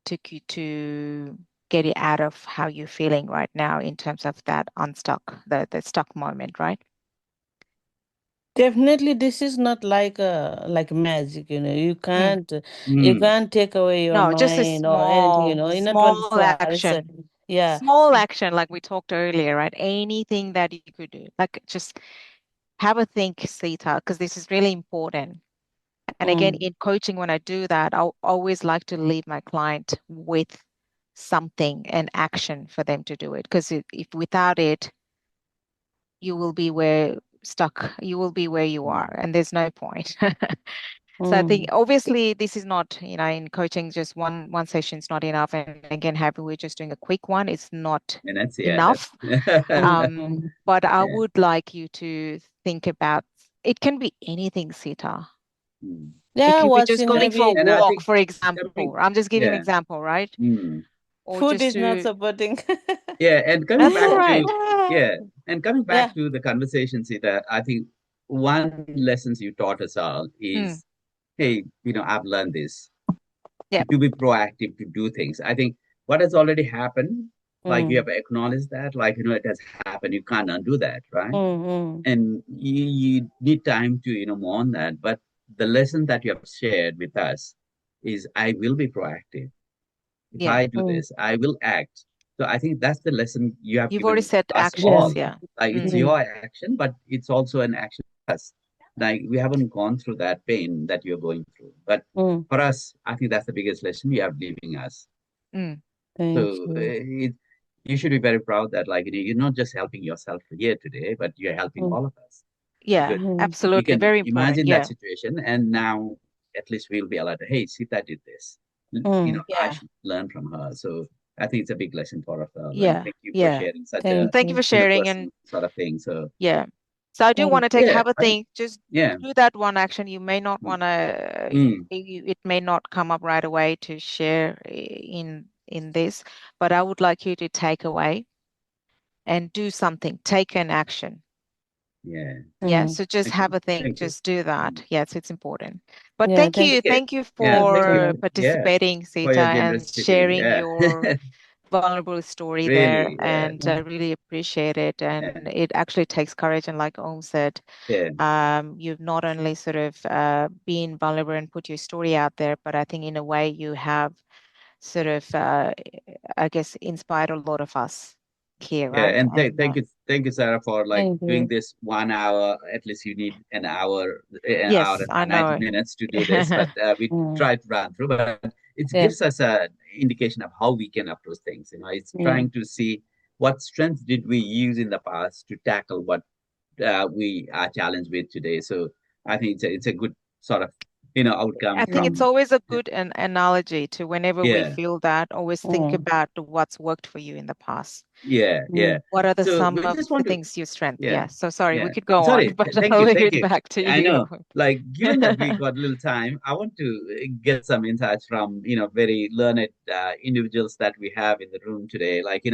to get it out of how you're feeling right now in terms of that unstuck, the stuck moment, right? Definitely, this is not like like magic, Mm. You Mm. can't take away your No, just a mind or anything, in a small 24 hours. action. Yeah. Small action, like we talked earlier, right? Anything that you could do. Like just have a think, Sita, because this is really important. And again, Mm, in coaching, when I do that, I'll always like to leave my client with something, an action for them to do it. Because if without it, you will be you will be where you Mm. are, and there's no point. So I think mm, obviously this is not, in coaching, just one session is not enough. And again, happy we're just doing a quick one. It's not And that's yeah, enough. that's mm. But I yeah. would like you to think about it can be anything, Sita. Mm. It Yeah, could be just watching And going for a maybe and I walk, think for coming example. I'm just giving an yeah. example, right? Mm. Or food just is not to, supporting. Yeah, and coming that's back all right. to yeah, and coming Yeah. back to the conversation, Sita, I think one lessons you taught us all Mm, is, hey, I've learned this yeah, to be proactive to do things. I think what has already happened, like you Mm, have acknowledged that, like it has happened. You can't undo that, right? mm, mm, And you need time to mourn that. But the lesson that you have shared with us is, I will be proactive. If yeah. I do mm. this, I will act. So I think that's the lesson you have You've already given set us Yeah. actions. all. Yeah. Like it's Mm, Mm, your action, but it's also an action for us. Like we haven't gone through that pain that you're going through. But mm. for us, I think that's the biggest lesson you have leaving us. mm, Thank So you. you should be very proud that you're not just helping yourself here today, but you're helping Mm, all of us. yeah. Because mm, we Absolutely. can Very important. imagine that Yeah. situation, and now at least we'll be allowed to, hey, Sita did this. mm. I Yeah. should learn from her. So I think it's a big lesson for us all. And Yeah. thank you for Yeah. sharing such And a Thank thank you for you. sharing. personal And sort of thing. So yeah. So I do want Mm, to yeah, have a right. think. Just Yeah. do that one action. You may not want to. Mm, It may not come up right away to share in this, but I would like you to take away and do something. Take an action. yeah. Yeah. mm. So just Thank have you. a think. Thank you. Just do Mm. that. Yes, it's important. But Yeah. thank Thank you. Okay. Thank you Yeah. you Thank so you. for much. Yeah. participating, For Sita, your and generosity. sharing Yeah. your vulnerable story there. Really. Yeah. And Yeah. I really appreciate it. And Yeah. it actually takes courage. And like Om said, Yeah. you've not only sort of been vulnerable and put your story out there, but I think in a way you have sort of, I guess, inspired a lot of us here, Yeah. right? And And thank you. thank you, Sarah, for like Thank doing you. this 1 hour. At least you need an hour Yes, I and 90 know. minutes to do this, but we Mm. try to run through. But it Yeah. gives us a indication of how we can approach things. It's Yeah. trying to see what strengths did we use in the past to tackle what we are challenged with today. So I think it's a good sort of outcome I think Yeah. it's from always a good analogy to whenever we yeah. feel that, always think Mm. about what's worked for you in the past. Yeah, yeah. Mm. What are So some we of just the want to, things you strength? yeah, Yeah. So sorry, we yeah. could go on, Sorry, but thank I'll you, leave thank it you. back to I you. know, like, given that we got a little time, I want to get some insights from, very learned individuals that we have in the room today. Like,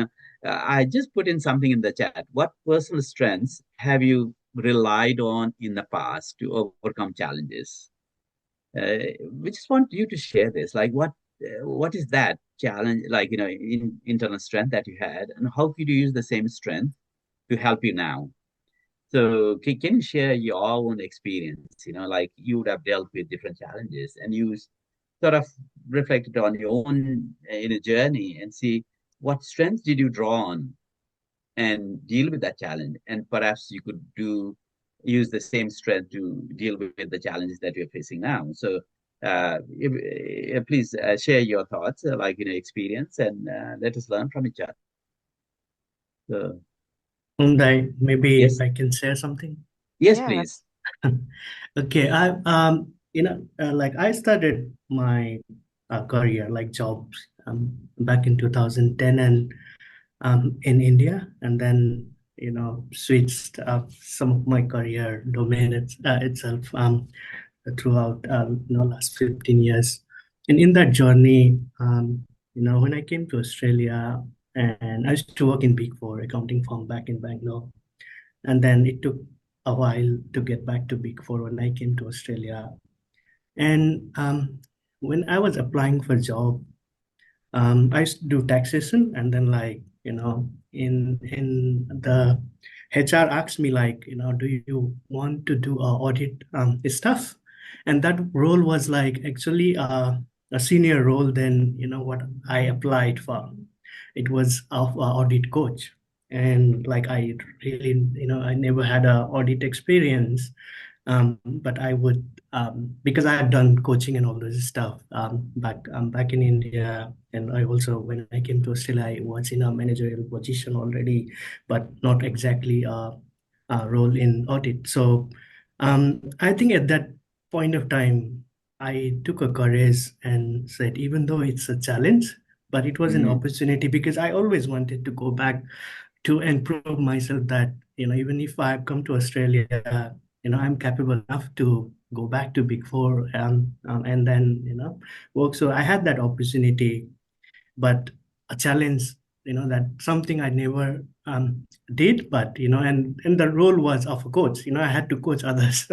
I just put in something in the chat. What personal strengths have you relied on in the past to overcome challenges? We just want you to share this. Like, what is that challenge? Like, internal strength that you had, and how could you use the same strength to help you now? So, can you share your own experience? Like you would have dealt with different challenges, and you sort of reflected on your own journey and see what strengths did you draw on and deal with that challenge, and perhaps you could use the same strength to deal with the challenges that you're facing now. So please share your thoughts, like experience, and let us learn from each other. So Maybe yes, I can share something. yes, please. Yes. Okay, like I started my career, like jobs, back in 2010 and in India, and then switched some of my career domain itself throughout last 15 years. And in that journey, when I came to Australia, and I used to work in Big Four accounting firm back in Bangalore, and then it took a while to get back to Big Four when I came to Australia. And when I was applying for job, I used to do taxation, and then like in the HR asked me like do you want to do audit stuff, and that role was like actually a senior role than what I applied for. It was of audit coach, and like I really I never had a audit experience, but I would because I had done coaching and all this stuff back in India, and I also when I came to Australia, I was in a managerial position already, but not exactly a role in audit. So I think at that point of time, I took a courage and said, even though it's a challenge, but it was an Mm, opportunity because I always wanted to go back to improve myself that even if I've come to Australia, I'm capable enough to go back to Big Four and then work. So I had that opportunity, but a challenge, that something I never did, but and the role was of a coach. I had to coach others,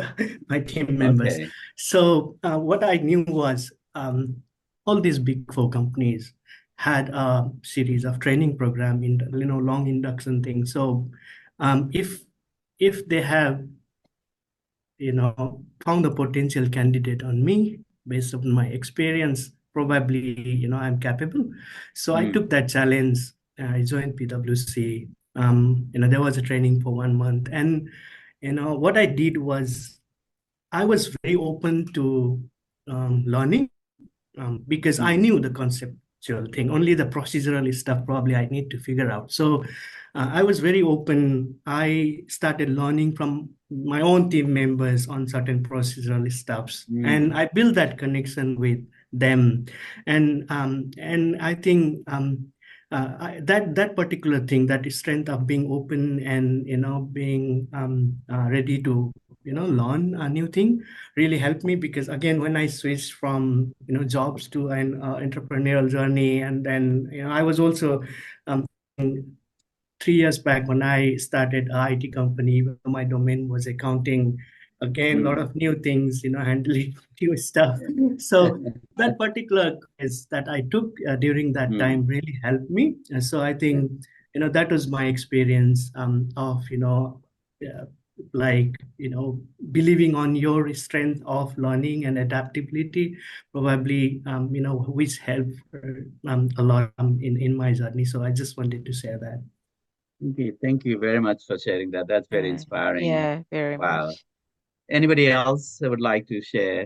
my team members. okay. So what I knew was all these Big Four companies had a series of training program in long induction things. So if they have found a potential candidate on me based on my experience, probably I'm capable. So I Mm, took that challenge. I joined PwC. There was a training for 1 month, and what I did was I was very open to learning, because I mm, knew the conceptual thing. Only the procedural stuff probably I need to figure out. So I was very open. I started learning from my own team members on certain procedural stuffs, mm, and I built that connection with them. And I think that particular thing, that strength of being open and being ready to learn a new thing really helped me, because again when I switched from jobs to an entrepreneurial journey, and then I was also 3 years back when I started a IT company, my domain was accounting. Again, a lot mm. of new things, handling new stuff. So that particular quiz that I took during that Mm, time really helped me. And so I think, that was my experience of, uh, like, believing on your strength of learning and adaptability, probably, which helped a lot in my journey. So I just wanted to share that. Thank you very much for sharing that. That's very inspiring. Yeah, very Wow. much. Anybody else who would like to share?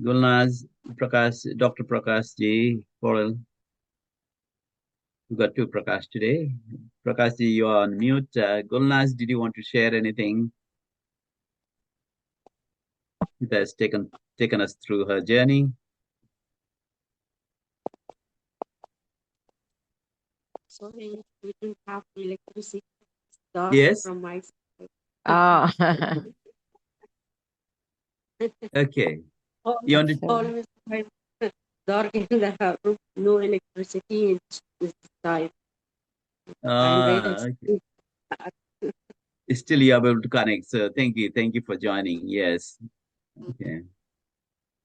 Gulnaz, Prakash, Dr. Prakash Ji, Paul. We've got two Prakash today. Prakash Ji, you are on mute. Gulnaz, did you want to share anything that has taken us through her journey? Sorry, we don't have electricity. It's dark Yes. from my side. Oh. Okay. You Always, want to, always dark in the room, no electricity in this time. I'm ready. okay. Still you are able to connect. So thank you for joining. Yes. Okay.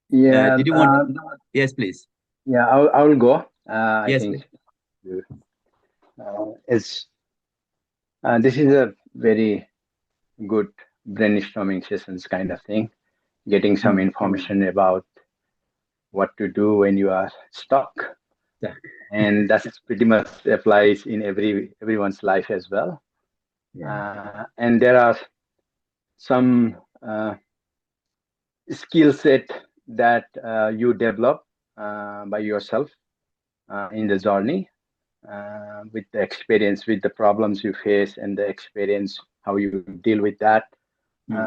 Yeah, Did you want? Yes, please. yeah, I will go. I Yes, think please. it's this is a very good brainstorming sessions kind of thing, getting some information about what to do when you are stuck, Stuck. and that's pretty much applies in everyone's life as well. Yeah. And there are some skill set that you develop by yourself in the journey with the experience, with the problems you face, and the experience how you deal with that.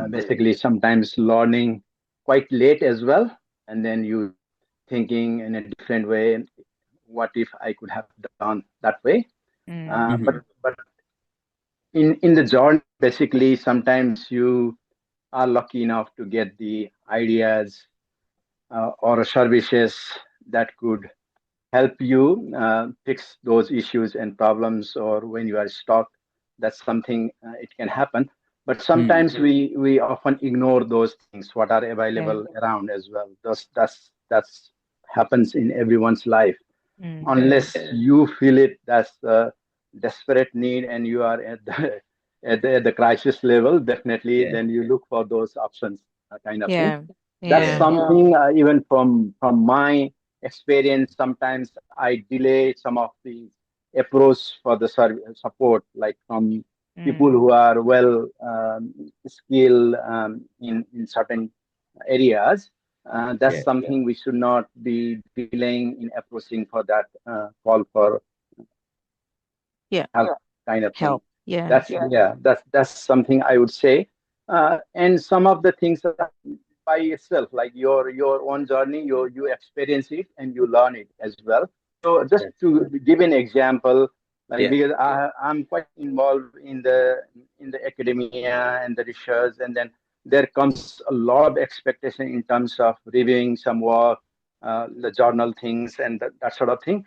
Basically, sometimes learning quite late as well, and then you thinking in a different way. What if I could have done that way? But in the journey, basically, sometimes you are lucky enough to get the ideas or services that could help you fix those issues and problems, or when you are stuck, that's something it can happen. But sometimes we often ignore those things what are Yeah. available around as well. That's happens in everyone's life, unless you feel it. That's a desperate need and you are at the at the crisis level. Definitely Yeah. then you look for those options, kind of thing. Yeah. That's Yeah. something even from my experience. Sometimes I delay some of the approach for the support, like from people who are well skilled in certain areas. That's Yeah. something we should not be delaying in approaching for that call for Yeah. help kind of thing. Help. Yeah. That's something I would say. And some of the things are by itself, like your own journey, you experience it and you learn it as well. So just to give an example, like Yeah. because I'm quite involved in the academia and the research, and then there comes a lot of expectation in terms of reviewing some work, the journal things, and that sort of thing.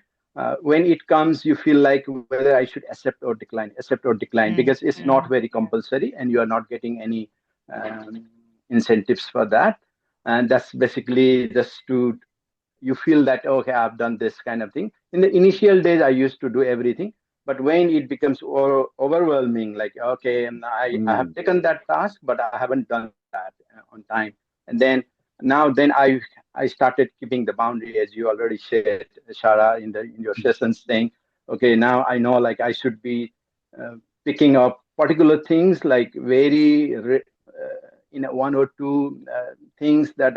When it comes, you feel like whether I should accept or decline, because it's not very compulsory and you are not getting any incentives for that. And that's basically just to, you feel that, okay, I've done this kind of thing. In the initial days, I used to do everything. But when it becomes overwhelming, like, okay, I have taken that task, but I haven't done that on time. And then then I started keeping the boundary, as you already shared, Shara, in your sessions, saying, okay, now I know, like, I should be picking up particular things, like very one or two things that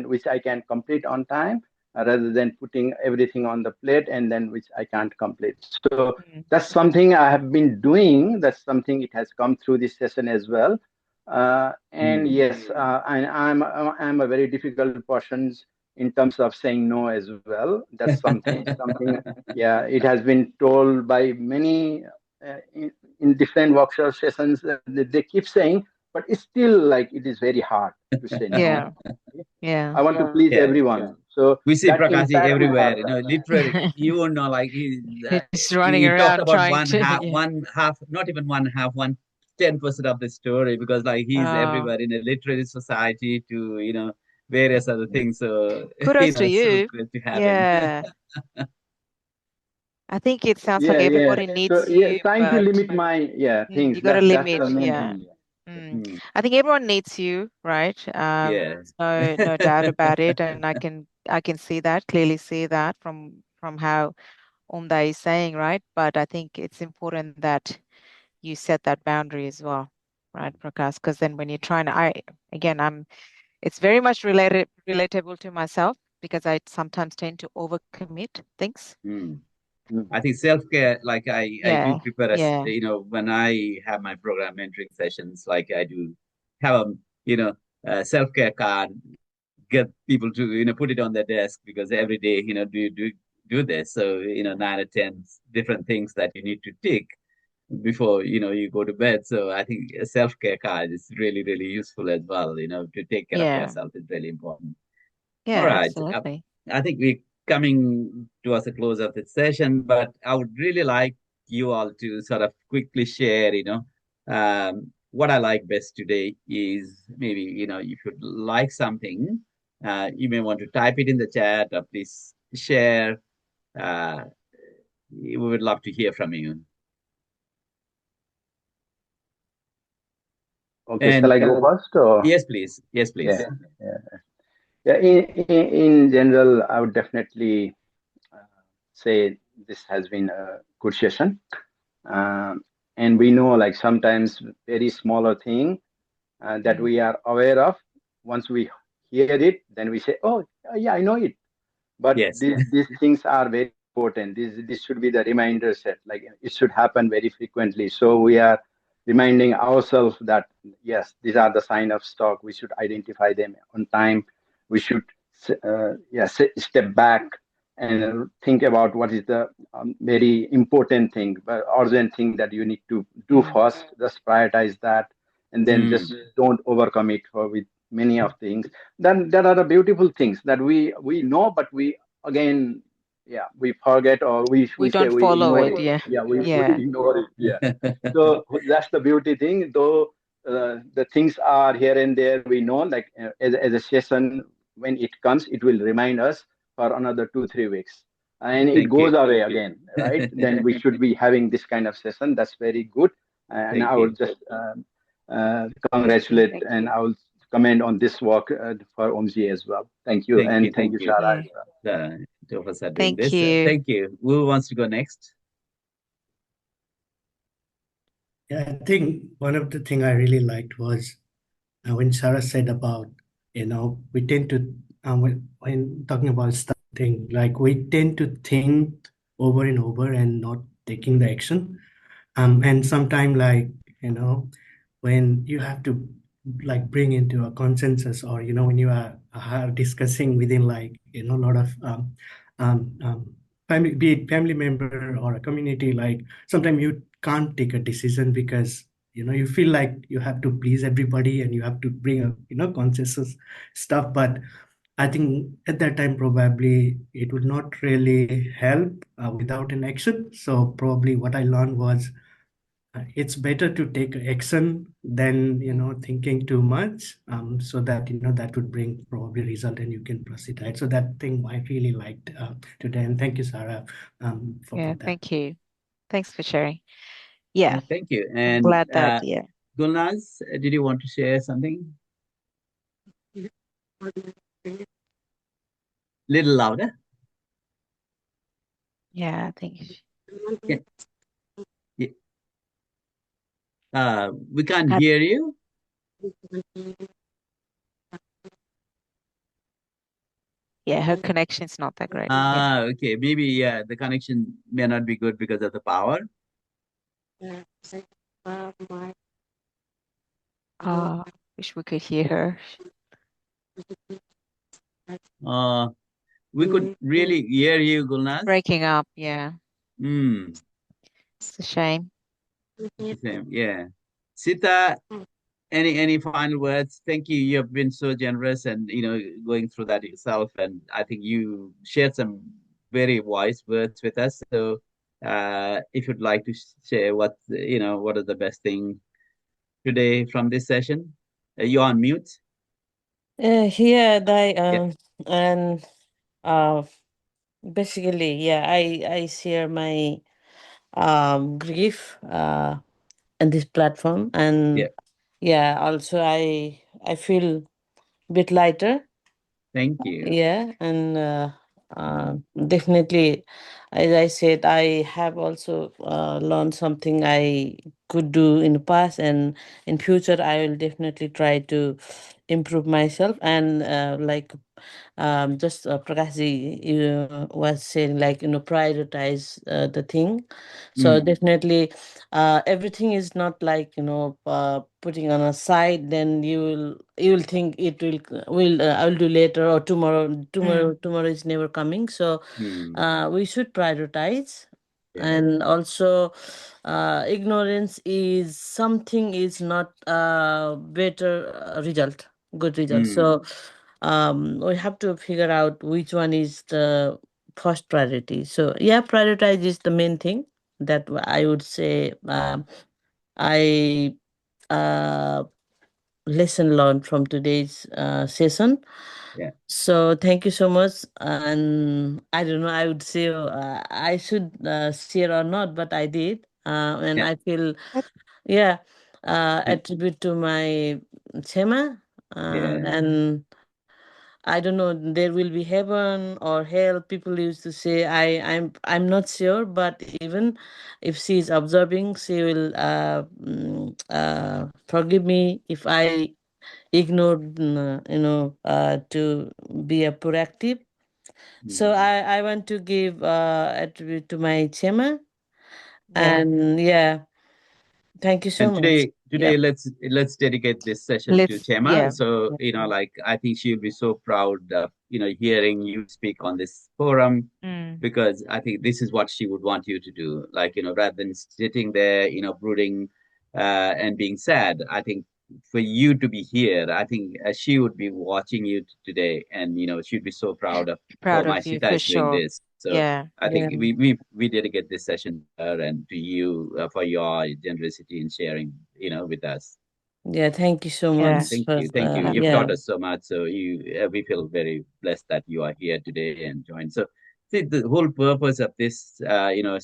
which I can complete on time, rather than putting everything on the plate and then which I can't complete. So that's something I have been doing. That's something it has come through this session as well. And yes, I'm a very difficult person in terms of saying no as well. That's something. Yeah, it has been told by many in different workshop sessions. They keep saying, but it's still like it is very hard to say no. Yeah. Yeah. I want to please Yeah. everyone. So We see that Prakashi impact will everywhere, happen. literally. You won't know, like He's running he talked around about trying to. Yeah. one half, not even one half, 10% of the story, because like he's Oh, everywhere in a literary society to various other things. So kudos to it's so you. good to have him. Yeah. I think it sounds like Yeah. everybody So needs yeah, you, trying to but limit my you things. got to That's the limit. main Yeah. thing. I think everyone needs you, right? Yeah. No doubt about it, and I can see that, clearly see that from how Umda is saying, right? But I think it's important that you set that boundary as well, right, Prakash? Because then when you're trying to, it's very much relatable to myself because I sometimes tend to overcommit things. I think self-care, like I do Yeah, prepare yeah, when I have my program mentoring sessions, like I do have a self-care card, get people to, put it on their desk because every day, do this. So, 9 or 10 different things that you need to tick before, you go to bed. So I think a self-care card is really, really useful as well, to take care of yeah, yourself is really important. All yeah, right. absolutely. I think we're coming towards the close of the session, but I would really like you all to sort of quickly share, what I like best today is maybe, if you'd like something, you may want to type it in the chat or please share. Uh, we would love to hear from you. Okay, shall And I go first or? yes, please. Yes, please. Yeah, yeah. In general, I would definitely say this has been a good session. And we know like sometimes very smaller thing that we are aware of. Once we hear it, then we say, "Oh, yeah, I know it." But Yes. these things are very important. This should be the reminder set. Like it should happen very frequently. So we are reminding ourselves that yes, these are the sign of stock. We should identify them on time. We should step back and think about what is the very important thing, but urgent thing that you need to do first. Just prioritize that, and then just don't overcommit with many of things. Then there are the beautiful things that we know, but we again, we forget or We we say don't we follow ignore it. it. Yeah, We yeah, ignore it. So that's the beauty thing. Though the things are here and there, we know like as a session when it comes, it will remind us for another 2 3 weeks, and it Thank goes you. away again, right? Then we should be having this kind of session. That's very good, and Thank I will you. just congratulate thank and you. I will comment on this work for Omji as well. Thank you, Thank and you. thank Thank you, you. Sarah, Yeah, as well. Two of us are doing thank this. you. Thank you. Who wants to go next? Yeah, I think one of the thing I really liked was when Sarah said about, we tend to, when talking about starting, like we tend to think over and over and not taking the action. And sometimes like, when you have to like bring into a consensus or, when you are discussing within like, a lot of family, be it family member or a community, like sometimes you can't take a decision because you feel like you have to please everybody and you have to bring a consensus stuff. But I think at that time probably it would not really help without an action. So probably what I learned was it's better to take action than thinking too much, so that that would bring probably result and you can proceed, right? So that thing I really liked today, and thank you, Sarah, for Yeah, that. thank you. Thanks for sharing. Yeah, Thank you. I'm And glad that, yeah. Gulnaz, did you want to share something? Little louder. Yeah, thank you. Yeah. Yeah. We can't Uh, hear you. yeah, her connection's not that great. Yeah. Okay. Maybe, yeah, the connection may not be good because of the power. Wish we could hear her. We could really hear you, Gulnaz. Breaking up, yeah. It's a shame. Same. Yeah. Sita, any final words? Thank you. You've been so generous and going through that yourself, and I think you shared some very wise words with us. So, if you'd like to share what is the best thing today from this session, you're on mute. Yeah, Yeah. and uh, basically, yeah, I share my grief in this platform, and Yeah. Yeah, also I feel a bit lighter. Thank you. Yeah, and definitely, as I said, I have also learned something I could do in the past, and in future, I will definitely try to improve myself. And like just Prakashji was saying, like, prioritize the thing. So Mm, definitely, everything is not like, putting on a side. Then you will think it will I will do later or tomorrow. Tomorrow is never coming. So mm, we should prioritize. yeah. And also, ignorance is something is not better result, good result. Mm, So we have to figure out which one is the first priority. So yeah, prioritize is the main thing that I would say. I uh, lesson learned from today's session. yeah. So thank you so much. And I don't know, I would say I should share or not, but I did. And Yeah. I feel, That, yeah, And attribute to my Chema. yeah. And I don't know, there will be heaven or hell. People used to say, I'm not sure, but even if she is observing, she will forgive me if I ignored, to be a proactive. So Mm. I want to give attribute to my Chema. yeah. And yeah, thank you so And much. today Yep. let's dedicate this session to Let's, Chema. yeah. So, like I think she'll be so proud of, hearing you speak on this forum, Mm, because I think this is what she would want you to do. Like, rather than sitting there, brooding and being sad, I think for you to be here, I think she would be watching you today, and she'd be so proud of, oh, proud my of you Sita for is doing sure. this. So Yeah. I think Yeah. we dedicate this session to her and to you for your generosity in sharing, with us. Yeah. Thank you so Yeah. much for, Thank you. You've yeah. taught us so much. So we feel very blessed that you are here today and joined. So, see, the whole purpose of this,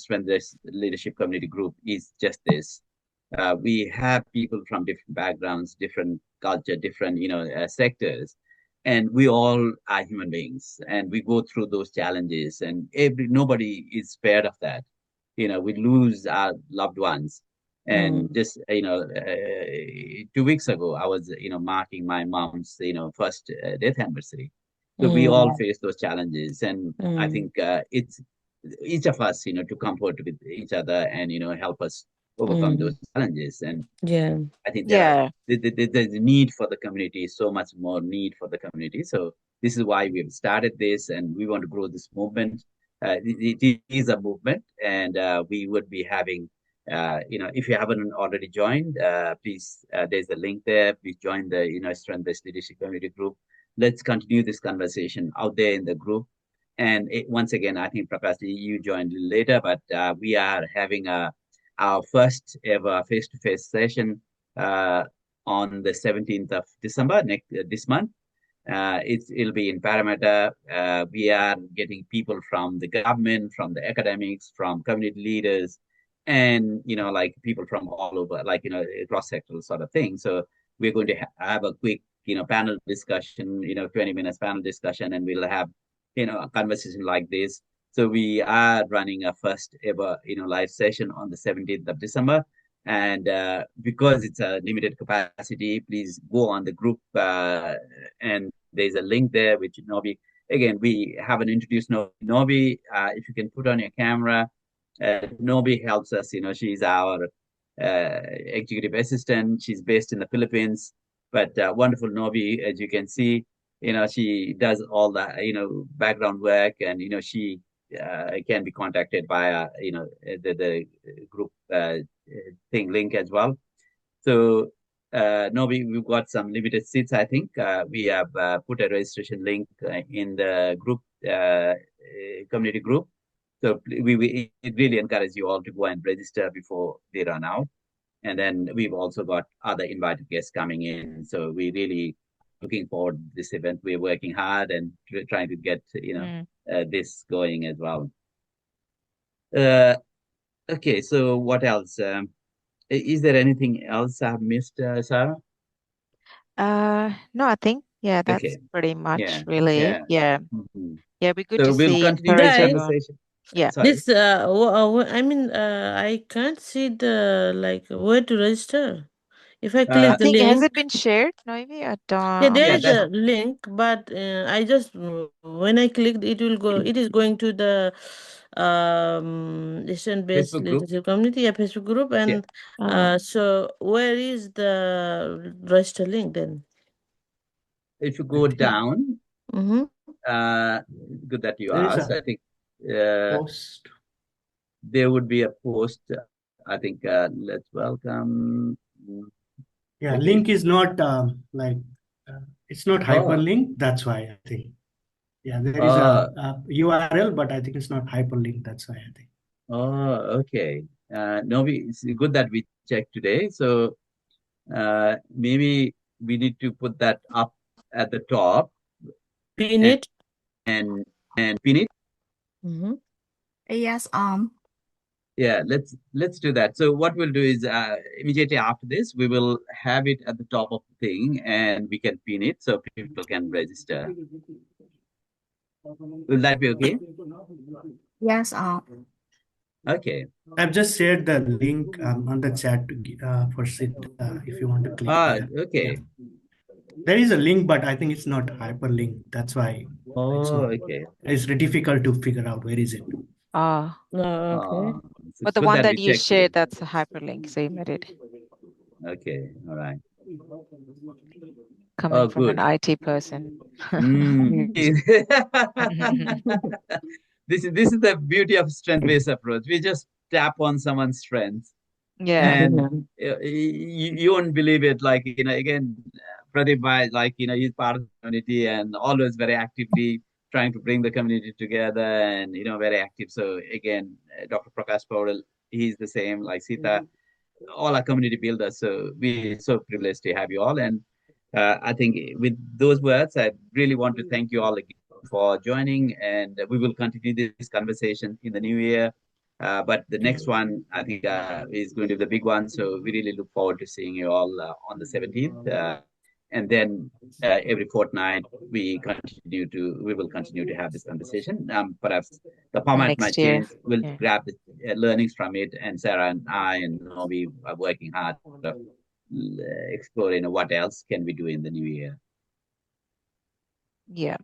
Strength Leadership Community Group is just this. We have people from different backgrounds, different culture, different, sectors, and we all are human beings, and we go through those challenges, and nobody is spared of that. We lose our loved ones, and Mm, just 2 weeks ago I was marking my mom's first death anniversary. So we all mm, face those challenges, and I mm, think it's each of us to comfort with each other and help us overcome those mm. challenges. And Yeah. I think Yeah. there's a need for the community, so much more need for the community. So this is why we've started this, and we want to grow this movement. It is a movement, and we would be having, if you haven't already joined, please, there's a link there. Please join the, Strength-Based Leadership Community Group. Let's continue this conversation out there in the group. And once again, I think Prakash, you joined later, but we are having our first ever face-to-face session uh, on the 17th of December this month. It'll be in Parramatta. We are getting people from the government, from the academics, from community leaders, and like people from all over, like cross-sectoral sort of thing. So we're going to have a quick panel discussion, 20 minutes panel discussion, and we'll have a conversation like this. So we are running a first ever live session on the 17th of December. And because it's a limited capacity, please go on the group, and there's a link there which Nobi. Again, we haven't introduced Nobi. Nobi, if you can put on your camera, Nobi helps us. She's our executive assistant. She's based in the Philippines, but wonderful Nobi, as you can see. She does all the background work, and she can be contacted via the group thing link as well. So, no, we've got some limited seats. I think we have put a registration link in the group, community group. So we really encourage you all to go and register before they run out. And then we've also got other invited guests coming in. So we really are looking forward to this event. We're working hard and trying to get Mm, this going as well. Uh, okay, so what else? Is there anything else I've missed, Sarah? No, I think that's Okay. pretty much Yeah. really. Yeah. Mhm. Yeah, it'd be good So to we'll see, continue this encourage Guys, everyone. conversation. Yeah. Sorry. this I mean, I can't see the like where to register. If I I click the think, has link, it been shared, Noemi? yeah, I'm there Yeah, not is that sure. a link, but I just when I clicked, it will go. It is going to the Asian-based Facebook group. leadership community, a Facebook group, Yeah. and Oh, so where is the register link then? If you I go think down, Mm-hmm. uh, good that you there is asked. a I think uh, post. there would be a post. I think let's welcome. Yeah, Okay. link is not it's not Oh, hyperlink. That's why I think. Yeah, there is oh, a URL, but I think it's not hyperlink. That's why I think. okay. No, it's good that we checked today. So maybe we need to put that up at the top Pin and it. and pin it. Mm-hmm. Yes, Yeah, let's do that. So what we'll do is immediately after this, we will have it at the top of the thing, and we can pin it so people can register. Will that be okay? yes, Okay. I've just shared the link on the chat for Sid if you want to click there. Yeah, Okay. there is a link, but I think it's not hyperlink. That's why it's Oh, not. okay. It's difficult to figure out where is it. ah, Okay. So but it's the good one that that we you checked today. shared, that's a hyperlink, so you made it Okay. All right. coming Oh, from an good. IT person. Mm. This is the beauty of strength-based approach. We just tap on someone's strengths, Yeah, and you won't believe it. Like again, Pradeep, like he's part of the community and always very actively trying to bring the community together, and very active. So again, Dr. Prakash Paul, he's the same. Like Sita, all our community builders. So we're so privileged to have you all. And I think with those words, I really want to thank you all again for joining. And we will continue this conversation in the new year. But the next one, I think, is going to be the big one. So we really look forward to seeing you all on the 17th. And then every fortnight, we will continue to have this conversation. Perhaps the format might next year. change. We'll Yeah, grab the learnings from it, and Sarah and I and Novi are working hard to explore, what else can we do in the new year. yeah.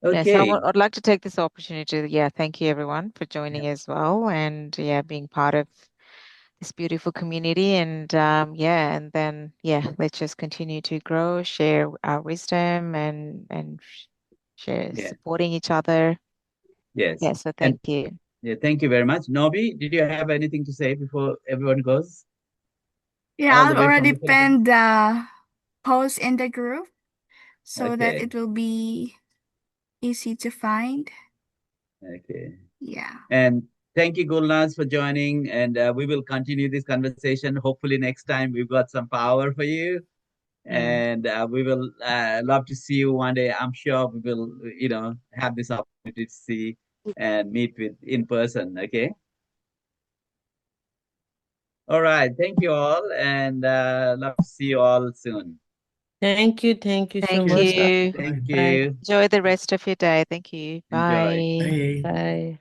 Yes, Okay. I'd like to take this opportunity. Yeah, thank you everyone for joining as well, and yeah, being part of this beautiful community. And and then let's just continue to grow, share our wisdom, and share Yeah. supporting each other. Yes. Yeah, so And thank you. yeah, thank you very much. Novi, did you have anything to say before everyone goes yeah, all the I've way from already the Philippines? pinned the post in the group so that Okay. it will be easy to find. Okay. Yeah. And thank you, Gulnaz, for joining. And we will continue this conversation. Hopefully, next time we've got some power for you. And we will love to see you one day. I'm sure we will, have this opportunity to see and meet with in person. Okay. All right. Thank you all, and love to see you all soon. Thank you. Thank you so Thank Yeah. much. you. Thank Bye. Bye. you. Enjoy the rest of your day. Thank you. Enjoy. Bye. Bye. Bye.